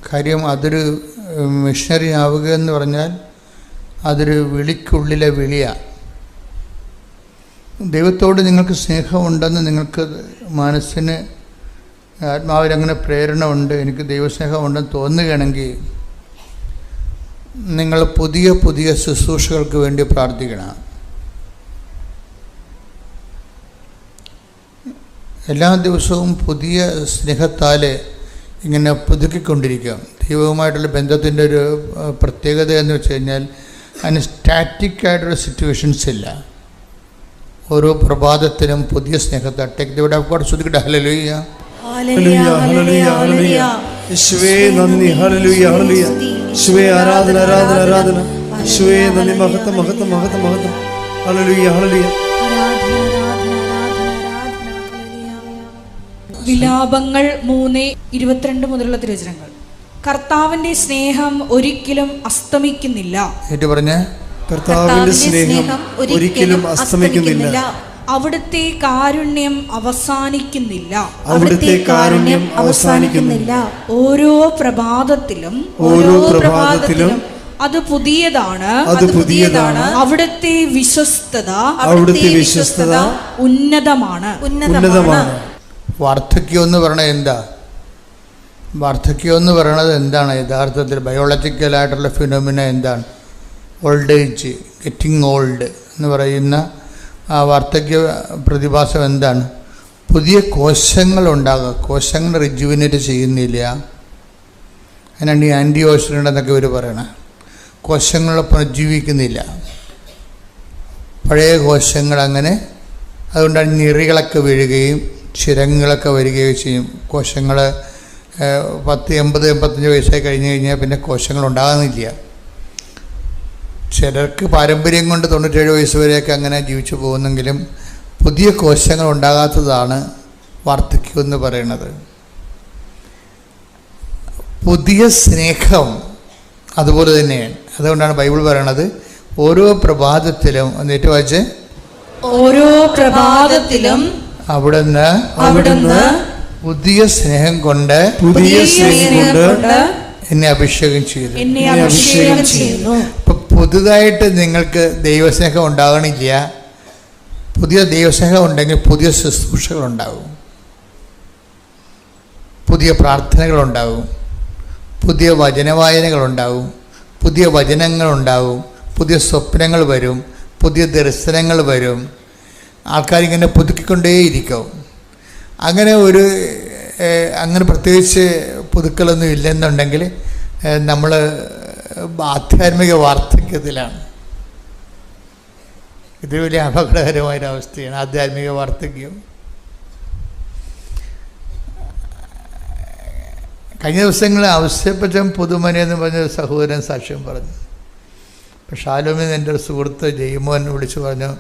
Speaker 1: കാര്യം അതൊരു മിഷണറി ആവുക എന്ന് പറഞ്ഞാൽ അതൊരു വിളിക്കുള്ളിലെ വിളിയാണ്. ദൈവത്തോട് നിങ്ങൾക്ക് സ്നേഹമുണ്ടെന്ന് നിങ്ങൾക്ക് മനസ്സിന് ആത്മാവിലങ്ങനെ പ്രേരണ ഉണ്ട്, എനിക്ക് ദൈവസ്നേഹമുണ്ടെന്ന് തോന്നുകയാണെങ്കിൽ നിങ്ങൾ പുതിയ പുതിയ ശുശ്രൂഷകൾക്ക് വേണ്ടി പ്രാർത്ഥിക്കണം. എല്ലാ ദിവസവും പുതിയ സ്നേഹത്താൽ ഇങ്ങനെ പുതുക്കിക്കൊണ്ടിരിക്കുക. ദൈവവുമായിട്ടുള്ള ബന്ധത്തിൻ്റെ ഒരു പ്രത്യേകത എന്ന് വെച്ച് കഴിഞ്ഞാൽ അതിന് സ്റ്റാറ്റിക്കായിട്ടുള്ള സിറ്റുവേഷൻസ് ഇല്ല. ഓരോ പ്രഭാതത്തിലും പുതിയ സ്നേഹത്തെ take the word of God. ശ്രുതിക്കട്ടെ ഹല്ലേലൂയ
Speaker 6: ഹല്ലേലൂയ ഹല്ലേലൂയ ഹല്ലേലൂയ. യേശുവേ നന്ദി. ഹല്ലേലൂയ ഹല്ലേലൂയ. യേശുവേ ആരാധന ആരാധന ആരാധന. യേശുവേ നന്ദി. മഹത്വം മഹത്വം മഹത്വം മഹത്വം. Hallelujah hallelujah.
Speaker 4: വിലാപങ്ങൾ 3:22 മുതലുള്ള തിരുവചനങ്ങൾ. കർത്താവിന്റെ സ്നേഹം ഒരിക്കലും അസ്തമിക്കുന്നില്ല.
Speaker 1: പറഞ്ഞേ,
Speaker 6: കർത്താവിന്റെ സ്നേഹം ഒരിക്കലും അസ്തമിക്കുന്നില്ല.
Speaker 4: അവിടുത്തെ കാരുണ്യം അവസാനിക്കുന്നില്ല.
Speaker 6: അവിടുത്തെ കാരുണ്യം അവസാനിക്കുന്നില്ല.
Speaker 4: ഓരോ പ്രഭാതത്തിലും അത് പുതിയതാണ്. അവിടുത്തെ വിശ്വസ്തത ഉന്നതമാണ്.
Speaker 1: വാർദ്ധക്യം എന്ന് പറയണത് എന്താ? വാർദ്ധക്യം എന്ന് പറയണത് എന്താണ്? യഥാർത്ഥത്തിൽ ബയോളജിക്കലായിട്ടുള്ള ഫിനോമിന എന്താണ്? ഓൾഡ് ഏജ്, ഗെറ്റിംഗ് ഓൾഡ് എന്ന് പറയുന്ന ആ വാർദ്ധക്യ പ്രതിഭാസം എന്താണ്? പുതിയ കോശങ്ങൾ ഉണ്ടാകുക. കോശങ്ങൾ റിജുവിനേറ്റ് ചെയ്യുന്നില്ല. അതിനാണ് ഈ ആൻറ്റി ഓക്സിഡൻ്റ് എന്നൊക്കെ ഇവർ പറയണത്. കോശങ്ങൾ പുനർജീവിക്കുന്നില്ല, പഴയ കോശങ്ങൾ അങ്ങനെ. അതുകൊണ്ടാണ് ഞെറികളൊക്കെ വീഴുകയും ചിരങ്ങളൊക്കെ വരികയും ചെയ്യും. കോശങ്ങൾ 10, 80, 85 വയസ്സായി കഴിഞ്ഞ് കഴിഞ്ഞാൽ പിന്നെ കോശങ്ങൾ ഉണ്ടാകുന്നില്ല. ചിലർക്ക് പാരമ്പര്യം കൊണ്ട് 97 വയസ്സ് വരെയൊക്കെ അങ്ങനെ ജീവിച്ചു പോകുന്നെങ്കിലും പുതിയ കോശങ്ങൾ ഉണ്ടാകാത്തതാണ് വാർദ്ധക്യം എന്ന് പറയുന്നത്. പുതിയ സ്നേഹം അതുപോലെ തന്നെയാണ്. അതുകൊണ്ടാണ് ബൈബിൾ പറയണത് ഓരോ പ്രഭാതത്തിലും എന്നിട്ട് വായിച്ച്,
Speaker 4: ഓരോ പ്രഭാതത്തിലും അവിടുന്ന്
Speaker 1: പുതിയ സ്നേഹം കൊണ്ട് എന്നെ അഭിഷേകം ചെയ്തു. ഇപ്പൊ പുതുതായിട്ട് നിങ്ങൾക്ക് ദൈവസ്നേഹം ഉണ്ടാകണില്ല. പുതിയ ദൈവസ്നേഹം ഉണ്ടെങ്കിൽ പുതിയ ശുശ്രൂഷകളുണ്ടാകും, പുതിയ പ്രാർത്ഥനകളുണ്ടാകും, പുതിയ വചനവായനകളുണ്ടാകും, പുതിയ വചനങ്ങളുണ്ടാകും, പുതിയ സ്വപ്നങ്ങൾ വരും, പുതിയ ദർശനങ്ങൾ വരും. ആൾക്കാരിങ്ങനെ പുതുക്കിക്കൊണ്ടേയിരിക്കും. അങ്ങനെ പ്രത്യേകിച്ച് പുതുക്കലൊന്നും ഇല്ലെന്നുണ്ടെങ്കിൽ നമ്മൾ ആധ്യാത്മിക വാർദ്ധക്യത്തിലാണ്. ഇത് വലിയ അപകടകരമായൊരവസ്ഥയാണ് ആധ്യാത്മിക വാർദ്ധക്യം. കഴിഞ്ഞ ദിവസങ്ങളിൽ ഔസേപ്പച്ചൻ പുതുമന എന്ന് പറഞ്ഞ സഹോദരൻ സാക്ഷ്യം പറഞ്ഞു. ഷാലോമിൽ എൻ്റെ ഒരു സുഹൃത്ത് ജയ്മോൻ വിളിച്ചു പറഞ്ഞു,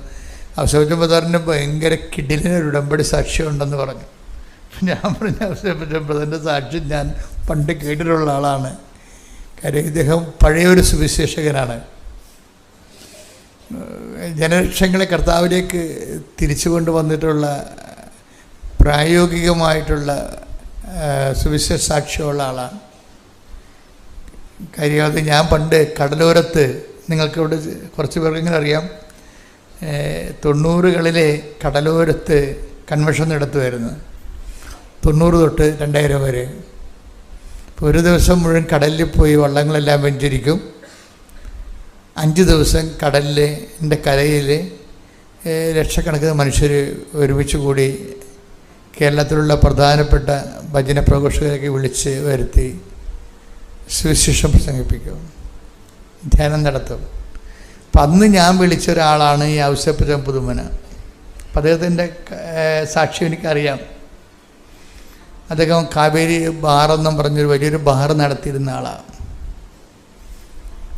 Speaker 1: ഔസേപ്പച്ചൻ ഭയങ്കര കിടിലിനൊരു ഉടമ്പടി സാക്ഷ്യം ഉണ്ടെന്ന് പറഞ്ഞു. ഞാൻ പറഞ്ഞു, ഔസേപ്പച്ചൻ്റെ സാക്ഷ്യം ഞാൻ പണ്ട് കേട്ടിട്ടുള്ള ആളാണ്. കാര്യം ഇദ്ദേഹം പഴയൊരു സുവിശേഷകനാണ്. ജനലക്ഷങ്ങളെ കർത്താവിലേക്ക് തിരിച്ചു കൊണ്ടുവന്നിട്ടുള്ള പ്രായോഗികമായിട്ടുള്ള സുവിശേഷ സാക്ഷ്യമുള്ള ആളാണ്. കാര്യം അത് ഞാൻ പണ്ട് കടലോരത്ത്, നിങ്ങൾക്കിവിടെ കുറച്ച് പേർക്കെങ്കിലും അറിയാം, 90കളിലെ കടലോരത്ത് കൺവെൻഷൻ നടത്തുമായിരുന്നു. 90 തൊട്ട് 2000 വരെ. ഇപ്പോൾ ഒരു ദിവസം മുഴുവൻ കടലിൽ പോയി വള്ളങ്ങളെല്ലാം വെഞ്ചരിക്കും. 5 ദിവസം കടലിൻ്റെ കരയിൽ ലക്ഷക്കണക്കിന് മനുഷ്യർ ഒരുമിച്ച് കൂടി കേരളത്തിലുള്ള പ്രധാനപ്പെട്ട ഭജന പ്രഘോഷകരൊക്കെ വിളിച്ച് വരുത്തി സുവിശേഷം പ്രസംഗിപ്പിക്കും, ധ്യാനം നടത്തും. അപ്പം അന്ന് ഞാൻ വിളിച്ച ഒരാളാണ് ഈ ഔസേപ്പച്ചൻ പുതുമന. അപ്പം അദ്ദേഹത്തിൻ്റെ സാക്ഷ്യം എനിക്കറിയാം. അദ്ദേഹം കാവേരി ബാറെന്നും പറഞ്ഞൊരു വലിയൊരു ബാർ നടത്തിയിരുന്ന ആളാണ്.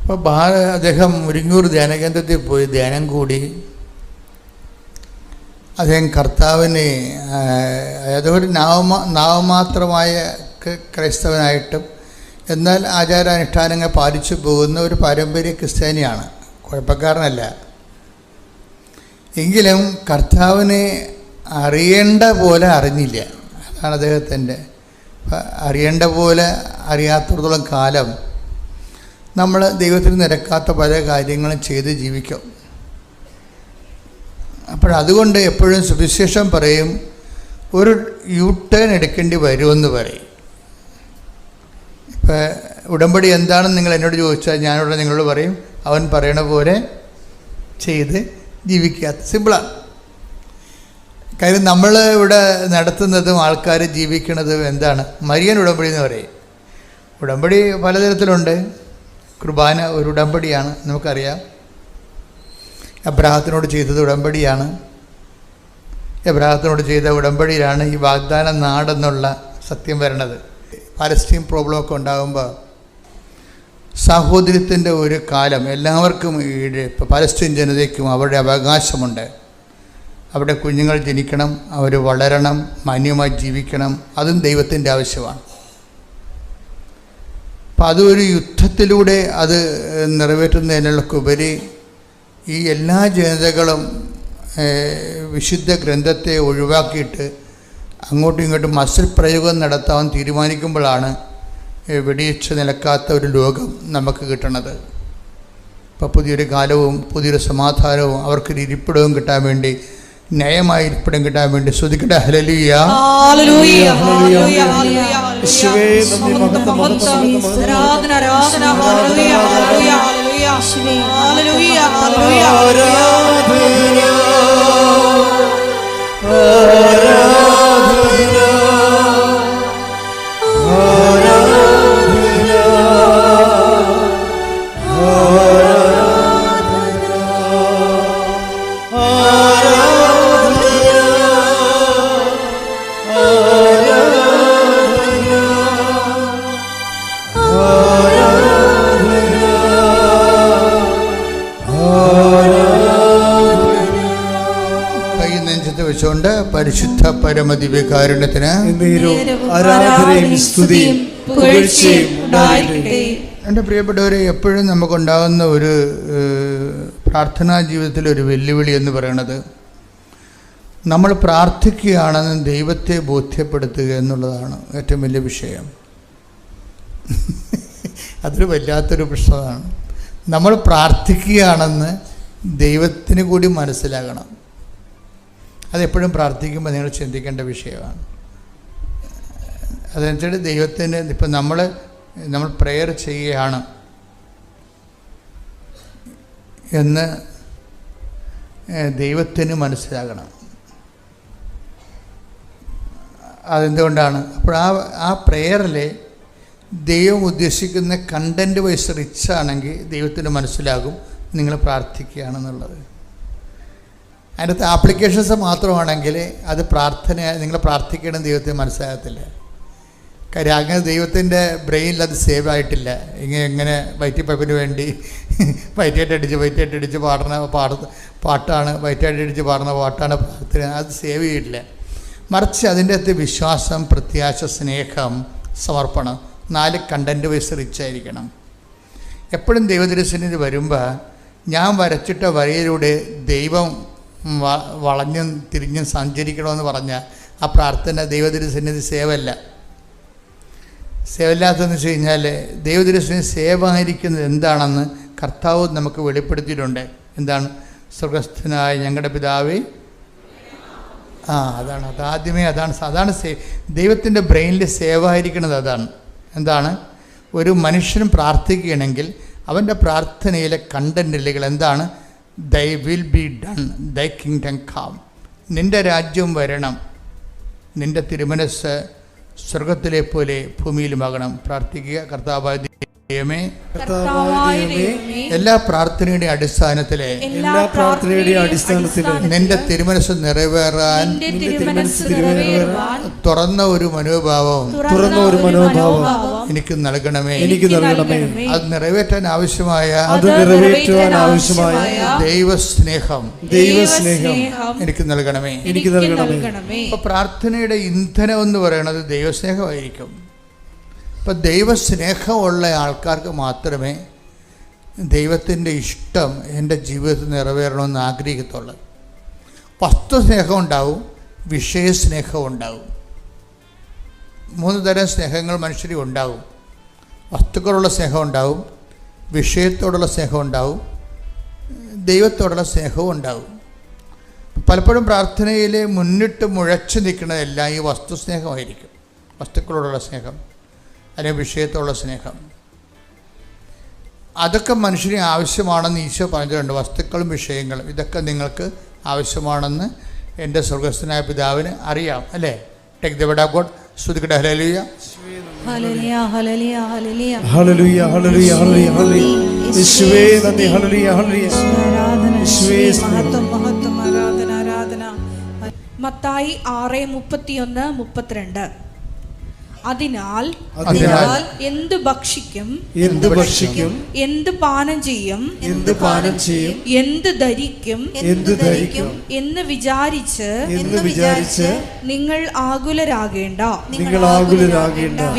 Speaker 1: അപ്പോൾ അദ്ദേഹം മുരിങ്ങൂർ ധ്യാനകേന്ദ്രത്തിൽ പോയി ധ്യാനം കൂടി. അദ്ദേഹം കർത്താവിനെ അതൊരു നാമമാത്രമായ ക്രൈസ്തവനായിട്ടും എന്നാൽ ആചാരാനുഷ്ഠാനങ്ങൾ പാലിച്ചു പോകുന്ന ഒരു പാരമ്പര്യ ക്രിസ്ത്യാനിയാണ്, കുഴപ്പക്കാരനല്ല. എങ്കിലും കർത്താവിനെ അറിയേണ്ട പോലെ അറിഞ്ഞില്ല. അതാണ് അദ്ദേഹത്തിൻ്റെ. അറിയേണ്ട പോലെ അറിയാത്തിടത്തോളം കാലം നമ്മൾ ദൈവത്തിന് നിരക്കാത്ത പല കാര്യങ്ങളും ചെയ്ത് ജീവിക്കും. അപ്പോഴതുകൊണ്ട് എപ്പോഴും സുവിശേഷം പറയും, ഒരു യു ടേൺ എടുക്കേണ്ടി വരുമെന്ന് പറയും. ഇപ്പം ഉടമ്പടി എന്താണെന്ന് നിങ്ങൾ എന്നോട് ചോദിച്ചാൽ ഞാനിവിടെ നിങ്ങളോട് പറയും, അവൻ പറയണ പോലെ ചെയ്ത് ജീവിക്കുക. സിമ്പിളാണ്. കാര്യം നമ്മൾ ഇവിടെ നടത്തുന്നതും ആൾക്കാർ ജീവിക്കുന്നതും എന്താണ്? മരിയൻ ഉടമ്പടി എന്ന് പറയും. ഉടമ്പടി പലതരത്തിലുണ്ട്. കുർബാന ഒരു ഉടമ്പടിയാണ്, നമുക്കറിയാം. എബ്രാഹത്തിനോട് ചെയ്തത് ഉടമ്പടിയാണ്. എബ്രാഹത്തിനോട് ചെയ്ത ഉടമ്പടിയിലാണ് ഈ വാഗ്ദാന നാടെന്നുള്ള സത്യം വരണത്. പാലസ്തീൻ പ്രോബ്ലമൊക്കെ ഉണ്ടാകുമ്പോൾ സാഹോദര്യത്തിൻ്റെ ഒരു കാലം എല്ലാവർക്കും ഇപ്പോൾ പാലസ്തീൻ ജനതയ്ക്കും അവരുടെ അവകാശമുണ്ട്. അവിടെ കുഞ്ഞുങ്ങൾ ജനിക്കണം, അവർ വളരണം, മാന്യമായി ജീവിക്കണം. അതും ദൈവത്തിൻ്റെ ആവശ്യമാണ്. അപ്പം അതൊരു യുദ്ധത്തിലൂടെ അത് നിറവേറ്റുന്നതിനുള്ളക്കുപരി ഈ എല്ലാ ജനതകളും വിശുദ്ധ ഗ്രന്ഥത്തെ ഒഴിവാക്കിയിട്ട് അങ്ങോട്ടും ഇങ്ങോട്ടും മസിൽ പ്രയോഗം നടത്താൻ തീരുമാനിക്കുമ്പോഴാണ് വെടിയിച്ച് നിലക്കാത്ത ഒരു ലോകം നമുക്ക് കിട്ടണത്. ഇപ്പോൾ പുതിയൊരു കാലവും പുതിയൊരു സമാധാനവും അവർക്കൊരു ഇരിപ്പിടവും കിട്ടാൻ വേണ്ടി, ന്യായമായ ഇരിപ്പിടം കിട്ടാൻ വേണ്ടി സ്തുതിക്കട്ടെ. ഹല്ലേലൂയ,
Speaker 4: ഹല്ലേലൂയ, ഹല്ലേലൂയ, യേശുവേ നന്ദി, മഹത്വം, ആരാധന, ആരാധന, ഹല്ലേലൂയ, ഹല്ലേലൂയ, ഹല്ലേലൂയ, ഹല്ലേലൂയ, ഹല്ലേലൂയ.
Speaker 1: വെച്ചുകൊണ്ട് പരിശുദ്ധ പരമദിവ്യകാരുണ്യത്തിന്
Speaker 6: ആരാധനയും സ്തുതിയും പുകഴ്ചയും ഉണ്ടായിരിക്കട്ടെ.
Speaker 1: എൻ്റെ പ്രിയപ്പെട്ടവരെ, എപ്പോഴും നമുക്കുണ്ടാകുന്ന ഒരു പ്രാർത്ഥനാ ജീവിതത്തിലൊരു വെല്ലുവിളി എന്ന് പറയുന്നത്, നമ്മൾ പ്രാർത്ഥിക്കുകയാണെന്ന് ദൈവത്തെ ബോധ്യപ്പെടുത്തുക എന്നുള്ളതാണ് ഏറ്റവും വലിയ വിഷയം. അതൊരു വല്ലാത്തൊരു പ്രശ്നമാണ്. നമ്മൾ പ്രാർത്ഥിക്കുകയാണെന്ന് ദൈവത്തിന് കൂടി മനസ്സിലാകണം. അതെപ്പോഴും പ്രാർത്ഥിക്കുമ്പോൾ നിങ്ങൾ ചിന്തിക്കേണ്ട വിഷയമാണ്. അതനുസരിച്ച് ദൈവത്തിന് ഇപ്പം നമ്മൾ പ്രെയർ ചെയ്യുകയാണ് എന്ന് ദൈവത്തിന് മനസ്സിലാകണം. അതെന്തുകൊണ്ടാണ്? അപ്പോൾ ആ പ്രെയറിൽ ദൈവം ഉദ്ദേശിക്കുന്ന കണ്ടൻറ്റ് വൈസ് റിച്ച് ആണെങ്കിൽ ദൈവത്തിന് മനസ്സിലാകും നിങ്ങൾ പ്രാർത്ഥിക്കുകയാണെന്നുള്ളത്. അതിനകത്ത് ആപ്ലിക്കേഷൻസ് മാത്രമാണെങ്കിൽ അത് പ്രാർത്ഥന, നിങ്ങൾ പ്രാർത്ഥിക്കണം ദൈവത്തിന് മനസ്സിലാകത്തില്ല.
Speaker 7: കാര്യം അങ്ങനെ ദൈവത്തിൻ്റെ ബ്രെയിനിൽ അത് സേവ് ആയിട്ടില്ല. എങ്ങനെ വയറ്റിപ്പപ്പിന് വേണ്ടി വയറ്റായിട്ടടിച്ച് പാട്ടാണ്, വയറ്റായിട്ടടിച്ച് പാടുന്ന പാട്ടാണ് പ്രാർത്ഥന. അത് സേവ് ചെയ്തിട്ടില്ല. മറിച്ച് അതിൻ്റെ അകത്ത് വിശ്വാസം, പ്രത്യാശ, സ്നേഹം, സമർപ്പണം, 4 കണ്ടൻറ്റ് വൈസ് റിച്ചായിരിക്കണം. എപ്പോഴും ദൈവദർശനത്തിൽ വരുമ്പോൾ ഞാൻ വരച്ചിട്ട വരയിലൂടെ ദൈവം വളഞ്ഞും തിരിഞ്ഞും സഞ്ചരിക്കണമെന്ന് പറഞ്ഞാൽ ആ പ്രാർത്ഥന ദൈവദർശനത്തിൽ സേവല്ല. സേവല്ലാത്തതെന്ന് വെച്ച് കഴിഞ്ഞാൽ ദൈവദർശനം സേവായിരിക്കുന്നത് എന്താണെന്ന് കർത്താവ് നമുക്ക് വെളിപ്പെടുത്തിയിട്ടുണ്ട്. എന്താണ്? സ്വർഗസ്ഥനായ ഞങ്ങളുടെ പിതാവേ. അതാണ് ദൈവത്തിൻ്റെ ബ്രെയിനിൽ സേവായിരിക്കുന്നത്. അതാണ് എന്താണ്? ഒരു മനുഷ്യനും പ്രാർത്ഥിക്കുകയാണെങ്കിൽ അവൻ്റെ പ്രാർത്ഥനയിലെ കണ്ടൻറ്റുകൾ എന്താണ്? Thy will be done, thy kingdom come, നിൻ്റെ രാജ്യം വരണം, നിൻ്റെ തിരുമനസ്സ് സ്വർഗത്തിലെ പോലെ ഭൂമിയിലുമാകണം. പ്രാർത്ഥിക്കുക. കർത്താവായ ദൈവമേ, എല്ലാ പ്രാർത്ഥനയുടെ അടിസ്ഥാനത്തിലെ നിന്റെ തിരുമനസ് നിറവേറാൻ തുറന്ന ഒരു മനോഭാവം എനിക്ക് നൽകണമേ. അത് നിറവേറ്റാൻ ആവശ്യമായ ദൈവസ്നേഹം എനിക്ക് നൽകണമേ. അപ്പൊ പ്രാർത്ഥനയുടെ ഇന്ധനം എന്ന് പറയുന്നത് ദൈവസ്നേഹമായിരിക്കും. ഇപ്പം ദൈവസ്നേഹമുള്ള ആൾക്കാർക്ക് മാത്രമേ ദൈവത്തിൻ്റെ ഇഷ്ടം എൻ്റെ ജീവിതത്തിൽ നിറവേറണമെന്ന് ആഗ്രഹിക്കത്തുള്ളൂ. വസ്തുസ്നേഹം ഉണ്ടാവും, വിഷയസ്നേഹം ഉണ്ടാവും. 3 തരം സ്നേഹങ്ങൾ മനുഷ്യരിൽ ഉണ്ടാവും. വസ്തുക്കളുള്ള സ്നേഹം ഉണ്ടാവും, വിഷയത്തോടുള്ള സ്നേഹം ഉണ്ടാവും, ദൈവത്തോടുള്ള സ്നേഹവും ഉണ്ടാവും. പലപ്പോഴും പ്രാർത്ഥനയിൽ മുന്നിട്ട് മുഴച്ചു നിൽക്കുന്നതെല്ലാം ഈ വസ്തുസ്നേഹമായിരിക്കും. വസ്തുക്കളോടുള്ള സ്നേഹം അല്ലെങ്കിൽ വിഷയത്തോടുള്ള സ്നേഹം, അതൊക്കെ മനുഷ്യന് ആവശ്യമാണെന്ന് ഈശോ പറഞ്ഞിട്ടുണ്ട്. വസ്തുക്കളും വിഷയങ്ങളും ഇതൊക്കെ നിങ്ങൾക്ക് ആവശ്യമാണെന്ന് എൻ്റെ സ്വർഗസ്ഥനായ പിതാവിന് അറിയാം, അല്ലേ? Take the word of God. സ്തുതിക്കട്ടെ. ഹല്ലേലൂയ,
Speaker 5: ഹല്ലേലൂയ, ഹല്ലേലൂയ, ഹല്ലേലൂയ,
Speaker 6: ഹല്ലേലൂയ, ഹല്ലേലൂയ, ഹല്ലേലൂയ. യേശുവേ നന്ദി. ഹല്ലേലൂയ, ഹല്ലേലൂയ. യേശുവേ
Speaker 4: മഹത്വം, മഹത്വം, ആരാധന, ആരാധന. മത്തായി 6:31-32. അതിനാൽ എന്ത് ഭക്ഷിക്കും, എന്ത് പാനം ചെയ്യും, എന്ത് ധരിക്കും എന്ന് വിചാരിച്ച് നിങ്ങൾ ആകുലരാകേണ്ട.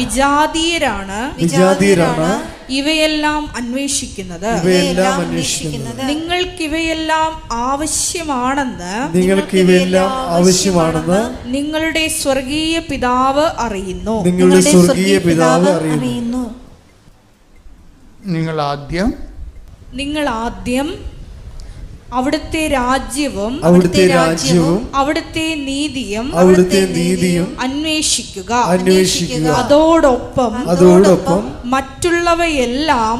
Speaker 4: വിജാതീയരാണ് ഇവയെല്ലാം അന്വേഷിക്കുന്നത്. നിങ്ങൾക്കിവയെല്ലാം ആവശ്യമാണെന്ന് നിങ്ങളുടെ സ്വർഗീയ പിതാവ് അറിയുന്നു.
Speaker 7: നിങ്ങൾ ആദ്യം
Speaker 4: അവിടുത്തെ രാജ്യവും അവിടുത്തെ നീതിയും അന്വേഷിക്കുക. അതോടൊപ്പം മറ്റുള്ളവയെല്ലാം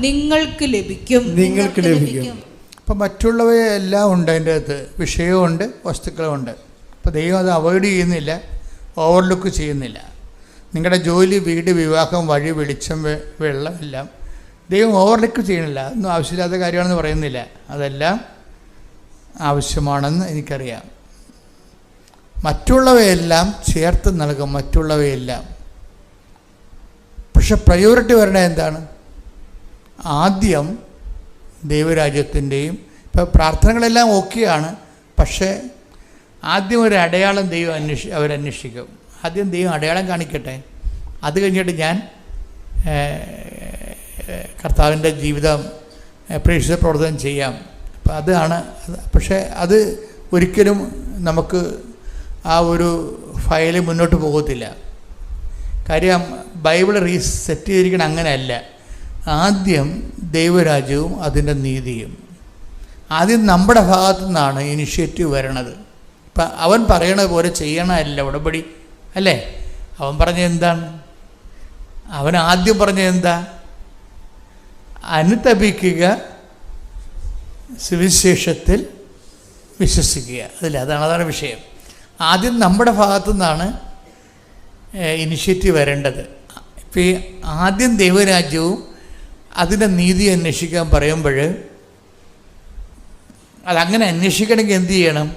Speaker 4: നിങ്ങൾക്ക് ലഭിക്കും.
Speaker 7: അപ്പം മറ്റുള്ളവയെല്ലാം ഉണ്ട്. അതിൻ്റെ അകത്ത് വിഷയമുണ്ട്, വസ്തുക്കളുമുണ്ട്. അപ്പോൾ ദൈവം അത് അവോയ്ഡ് ചെയ്യുന്നില്ല, ഓവർലുക്ക് ചെയ്യുന്നില്ല. നിങ്ങളുടെ ജോലി, വീട്, വിവാഹം, വഴി, വെളിച്ചം, വെള്ളം എല്ലാം ദൈവം ഓവർലുക്ക് ചെയ്യണില്ല. ഒന്നും ആവശ്യമില്ലാത്ത കാര്യമാണെന്ന് പറയുന്നില്ല. അതെല്ലാം ആവശ്യമാണെന്ന് എനിക്കറിയാം. മറ്റുള്ളവയെല്ലാം ചേർത്ത് നൽകും, മറ്റുള്ളവയെല്ലാം. പക്ഷെ പ്രയോറിറ്റി വരണത് എന്താണ്? ആദ്യം ദൈവരാജ്യത്തിൻ്റെയും, ഇപ്പോൾ പ്രാർത്ഥനകളെല്ലാം ഓക്കെയാണ്, പക്ഷേ ആദ്യം ഒരു അടയാളം ദൈവം അവരന്വേഷിക്കും. ആദ്യം ദൈവം അടയാളം കാണിക്കട്ടെ, അത് കഴിഞ്ഞിട്ട് ഞാൻ കർത്താവിൻ്റെ ജീവിതം പ്രേക്ഷിത പ്രവർത്തനം ചെയ്യാം. അപ്പം അതാണ്. പക്ഷേ അത് ഒരിക്കലും നമുക്ക് ആ ഒരു ഫയല് മുന്നോട്ട് പോകത്തില്ല. കാര്യം ബൈബിൾ റീസെറ്റ് ചെയ്തിരിക്കണം അങ്ങനെയല്ല. ആദ്യം ദൈവരാജ്യവും അതിൻ്റെ നീതിയും. ആദ്യം നമ്മുടെ ഭാഗത്തു നിന്നാണ് ഇനിഷ്യേറ്റീവ് വരണത്. ഇപ്പം അവൻ പറയണ പോലെ ചെയ്യണമല്ല ഉടമ്പടി, അല്ലേ? അവൻ പറഞ്ഞ എന്താണ്? അവൻ ആദ്യം പറഞ്ഞ എന്താ? അനുതപിക്കുക, സുവിശേഷത്തിൽ വിശ്വസിക്കുക. അതാണ് വിഷയം. ആദ്യം നമ്മുടെ ഭാഗത്തു നിന്നാണ് ഇനിഷ്യേറ്റീവ് വരേണ്ടത്. ഇപ്പം ഈ ആദ്യം ദൈവരാജ്യവും അതിൻ്റെ നീതി അന്വേഷിക്കാൻ പറയുമ്പോൾ അതങ്ങനെ അന്വേഷിക്കണമെങ്കിൽ എന്ത് ചെയ്യണം?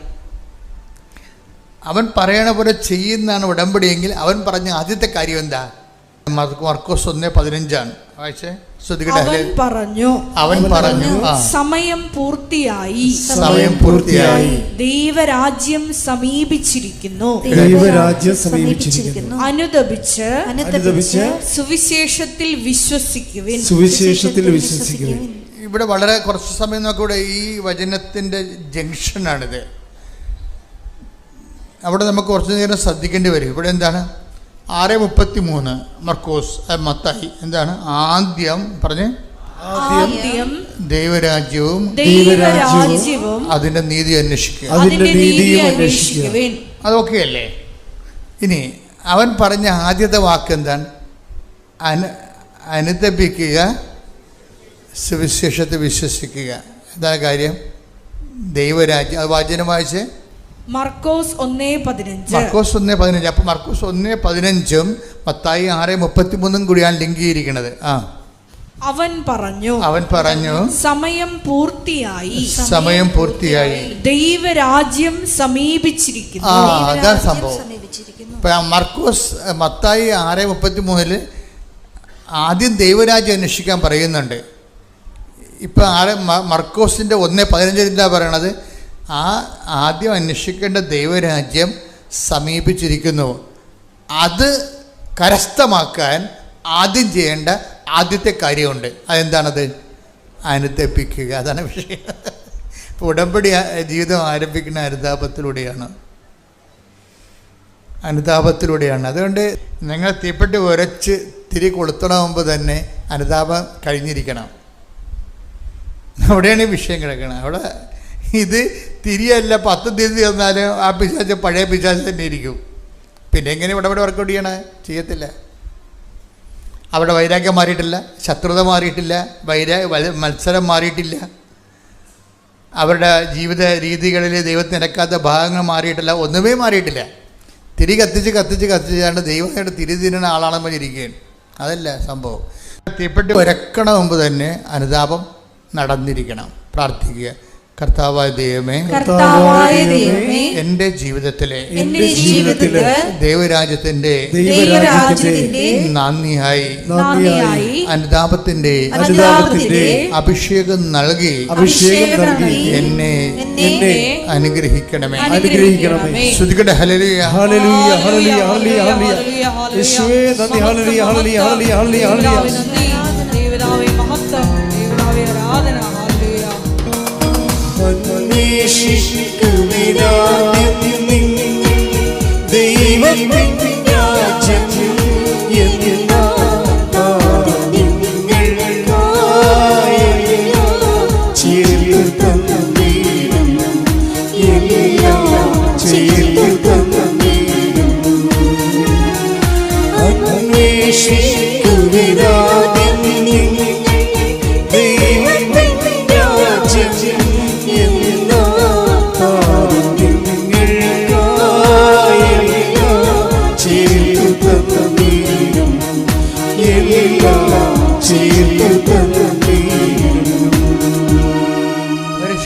Speaker 7: അവൻ പറയണ പോലെ ചെയ്യുന്നതാണ് ഉടമ്പടിയെങ്കിൽ അവൻ പറഞ്ഞ ആദ്യത്തെ കാര്യം എന്താ? മർക്കോസ് 1:15 വായിച്ചേ, ശ്രദ്ധിക്കട്ടെ. അവൻ പറഞ്ഞു
Speaker 4: സമയം പൂർത്തിയായി,
Speaker 6: സമയം പൂർത്തിയായി,
Speaker 4: ദൈവരാജ്യം സമീപിച്ചിരിക്കുന്നു,
Speaker 6: ദൈവരാജ്യം സമീപിച്ചിരിക്കുന്നു,
Speaker 4: അനുദപിച്ച് സുവിശേഷത്തിൽ വിശ്വസിക്കുവിൻ,
Speaker 6: സുവിശേഷത്തിൽ വിശ്വസിക്കുവിൻ.
Speaker 7: ഇവിടെ വളരെ കുറച്ച് സമയം നോക്കൂടെ, ഈ വചനത്തിൻ്റെ ജംഗ്ഷനാണിത്. അവിടെ നമുക്ക് കുറച്ച് നേരം ശ്രദ്ധിക്കേണ്ടി വരും. ഇവിടെ എന്താണ്? 6:33 മർക്കോസ് മത്തായി എന്താണ്? ആദ്യം പറഞ്ഞ് ദൈവരാജ്യവും അതിന്റെ നീതി അന്വേഷിക്കുക. അതൊക്കെ അല്ലേ? ഇനി അവൻ പറഞ്ഞ ആദ്യത്തെ വാക്ക് എന്താണ്? അനുദപിക്കുക, സുവിശേഷത്തെ വിശ്വസിക്കുക. എന്താണ് കാര്യം? ദൈവരാജ്യം. അത് വാചനം വായിച്ചേ,
Speaker 4: മർക്കോസ് 1:15.
Speaker 7: അപ്പം മർക്കോസ് 1:15 മത്തായി 6:33 കൂടിയാണ് ലിങ്ക് ചെയ്തിരിക്കുന്നത്. അവൻ പറഞ്ഞു
Speaker 4: സമയം പൂർത്തിയായി, ദൈവരാജ്യം സമീപിച്ചിരിക്കുന്നു.
Speaker 7: അതാണ് സംഭവം. മർക്കോസ് മത്തായി 6:33 ആദ്യം ദൈവരാജ്യം അന്വേഷിക്കാൻ പറയുന്നുണ്ട്. ഇപ്പം മർക്കോസിൻ്റെ 1:15 എന്താ പറയണത്? ആദ്യം അന്വേഷിക്കേണ്ട ദൈവരാജ്യം സമീപിച്ചിരിക്കുന്നു. അത് കരസ്ഥമാക്കാൻ ആദ്യം ചെയ്യേണ്ട ആദ്യത്തെ കാര്യമുണ്ട്. അതെന്താണത്? അനുദപിക്കുക. അതാണ് വിഷയം. ഇപ്പോൾ ഉടമ്പടി ജീവിതം ആരംഭിക്കുന്ന അനുതാപത്തിലൂടെയാണ്. അതുകൊണ്ട് നിങ്ങൾ തീപ്പെട്ടി ഉരച്ച് തിരി കൊളുത്തണ മുമ്പ് തന്നെ അനുതാപം കഴിഞ്ഞിരിക്കണം. അവിടെയാണ് ഈ വിഷയം കിടക്കണം. അവിടെ ഇത് തിരിയല്ല 10 തിരി തന്നാലും ആ പിശാച് പഴയ പിശാച് തന്നെ ഇരിക്കും. പിന്നെ എങ്ങനെ ഇവിടെ വർക്കൗട്ട് ചെയ്യണേ? ചെയ്യത്തില്ല. അവിടെ വൈരാഗ്യം മാറിയിട്ടില്ല, ശത്രുത മാറിയിട്ടില്ല, മത്സരം മാറിയിട്ടില്ല, അവരുടെ ജീവിത രീതികളിൽ ദൈവത്തിന് നിരക്കാത്ത ഭാഗങ്ങൾ മാറിയിട്ടില്ല, ഒന്നുമേ മാറിയിട്ടില്ല. തിരി കത്തിച്ചാണ്ട് ദൈവമായിട്ട് തിരി തിരുന്ന ആളാണെന്ന് പറഞ്ഞിരിക്കുകയാണ്. അതല്ല സംഭവം. തീപ്പെട്ടി ഉരക്കണ മുമ്പ് തന്നെ അനുതാപം നടന്നിരിക്കണം. പ്രാർത്ഥിക്കുക. കർത്താവായ ദൈവമേ, എൻ്റെ ജീവിതത്തിലെ ദൈവരാജ്യത്തിന്റെ നന്ദിയായി അനുതാപത്തിന്റെ അഭിഷേകം നൽകി എന്നെ അനുഗ്രഹിക്കണമേ. ശ്രുതിക്കട്ടെ. ഹല്ലേലൂയ,
Speaker 6: ഹല്ലേലൂയ, ഹല്ലേലൂയ, ഹല്ലേലൂയ. യേശുവേ നന്ദി. ഹല്ലേലൂയ, ഹല്ലേലൂയ, ഹല്ലേലൂയ, ഹല്ലേലൂയ.
Speaker 4: ദൈവമേ മഹത്വം, ദൈവമേ ആരാധന. ഹല്ലേലൂയ.
Speaker 6: അന്വേഷിക്കുക